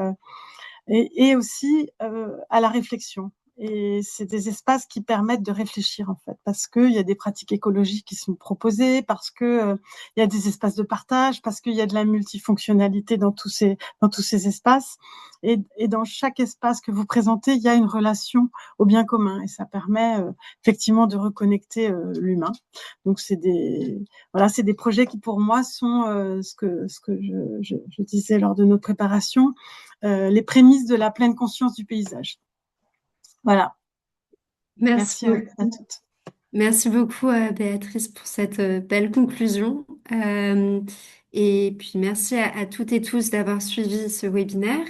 et aussi à la réflexion. Et c'est des espaces qui permettent de réfléchir en fait, parce qu'il y a des pratiques écologiques qui sont proposées, parce que il y a des espaces de partage, parce qu'il y a de la multifonctionnalité dans tous ces espaces. Et dans chaque espace que vous présentez, il y a une relation au bien commun, et ça permet effectivement de reconnecter l'humain. Donc voilà, c'est des projets qui pour moi sont ce que je disais lors de notre préparation, les prémices de la pleine conscience du paysage. Voilà. Merci Merci à beaucoup. toutes. Merci beaucoup, Béatrice, pour cette belle conclusion. Et puis merci à toutes et tous d'avoir suivi ce webinaire.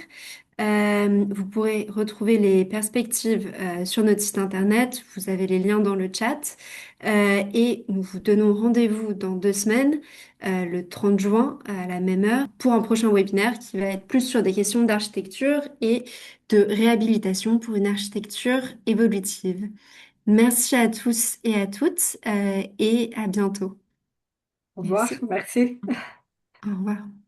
Vous pourrez retrouver les perspectives sur notre site internet. Vous avez les liens dans le chat. Et nous vous donnons rendez-vous dans 2 semaines, le 30 juin, à la même heure, pour un prochain webinaire qui va être plus sur des questions d'architecture et de réhabilitation pour une architecture évolutive. Merci à tous et à toutes et à bientôt. Au revoir, Merci. merci. Au revoir.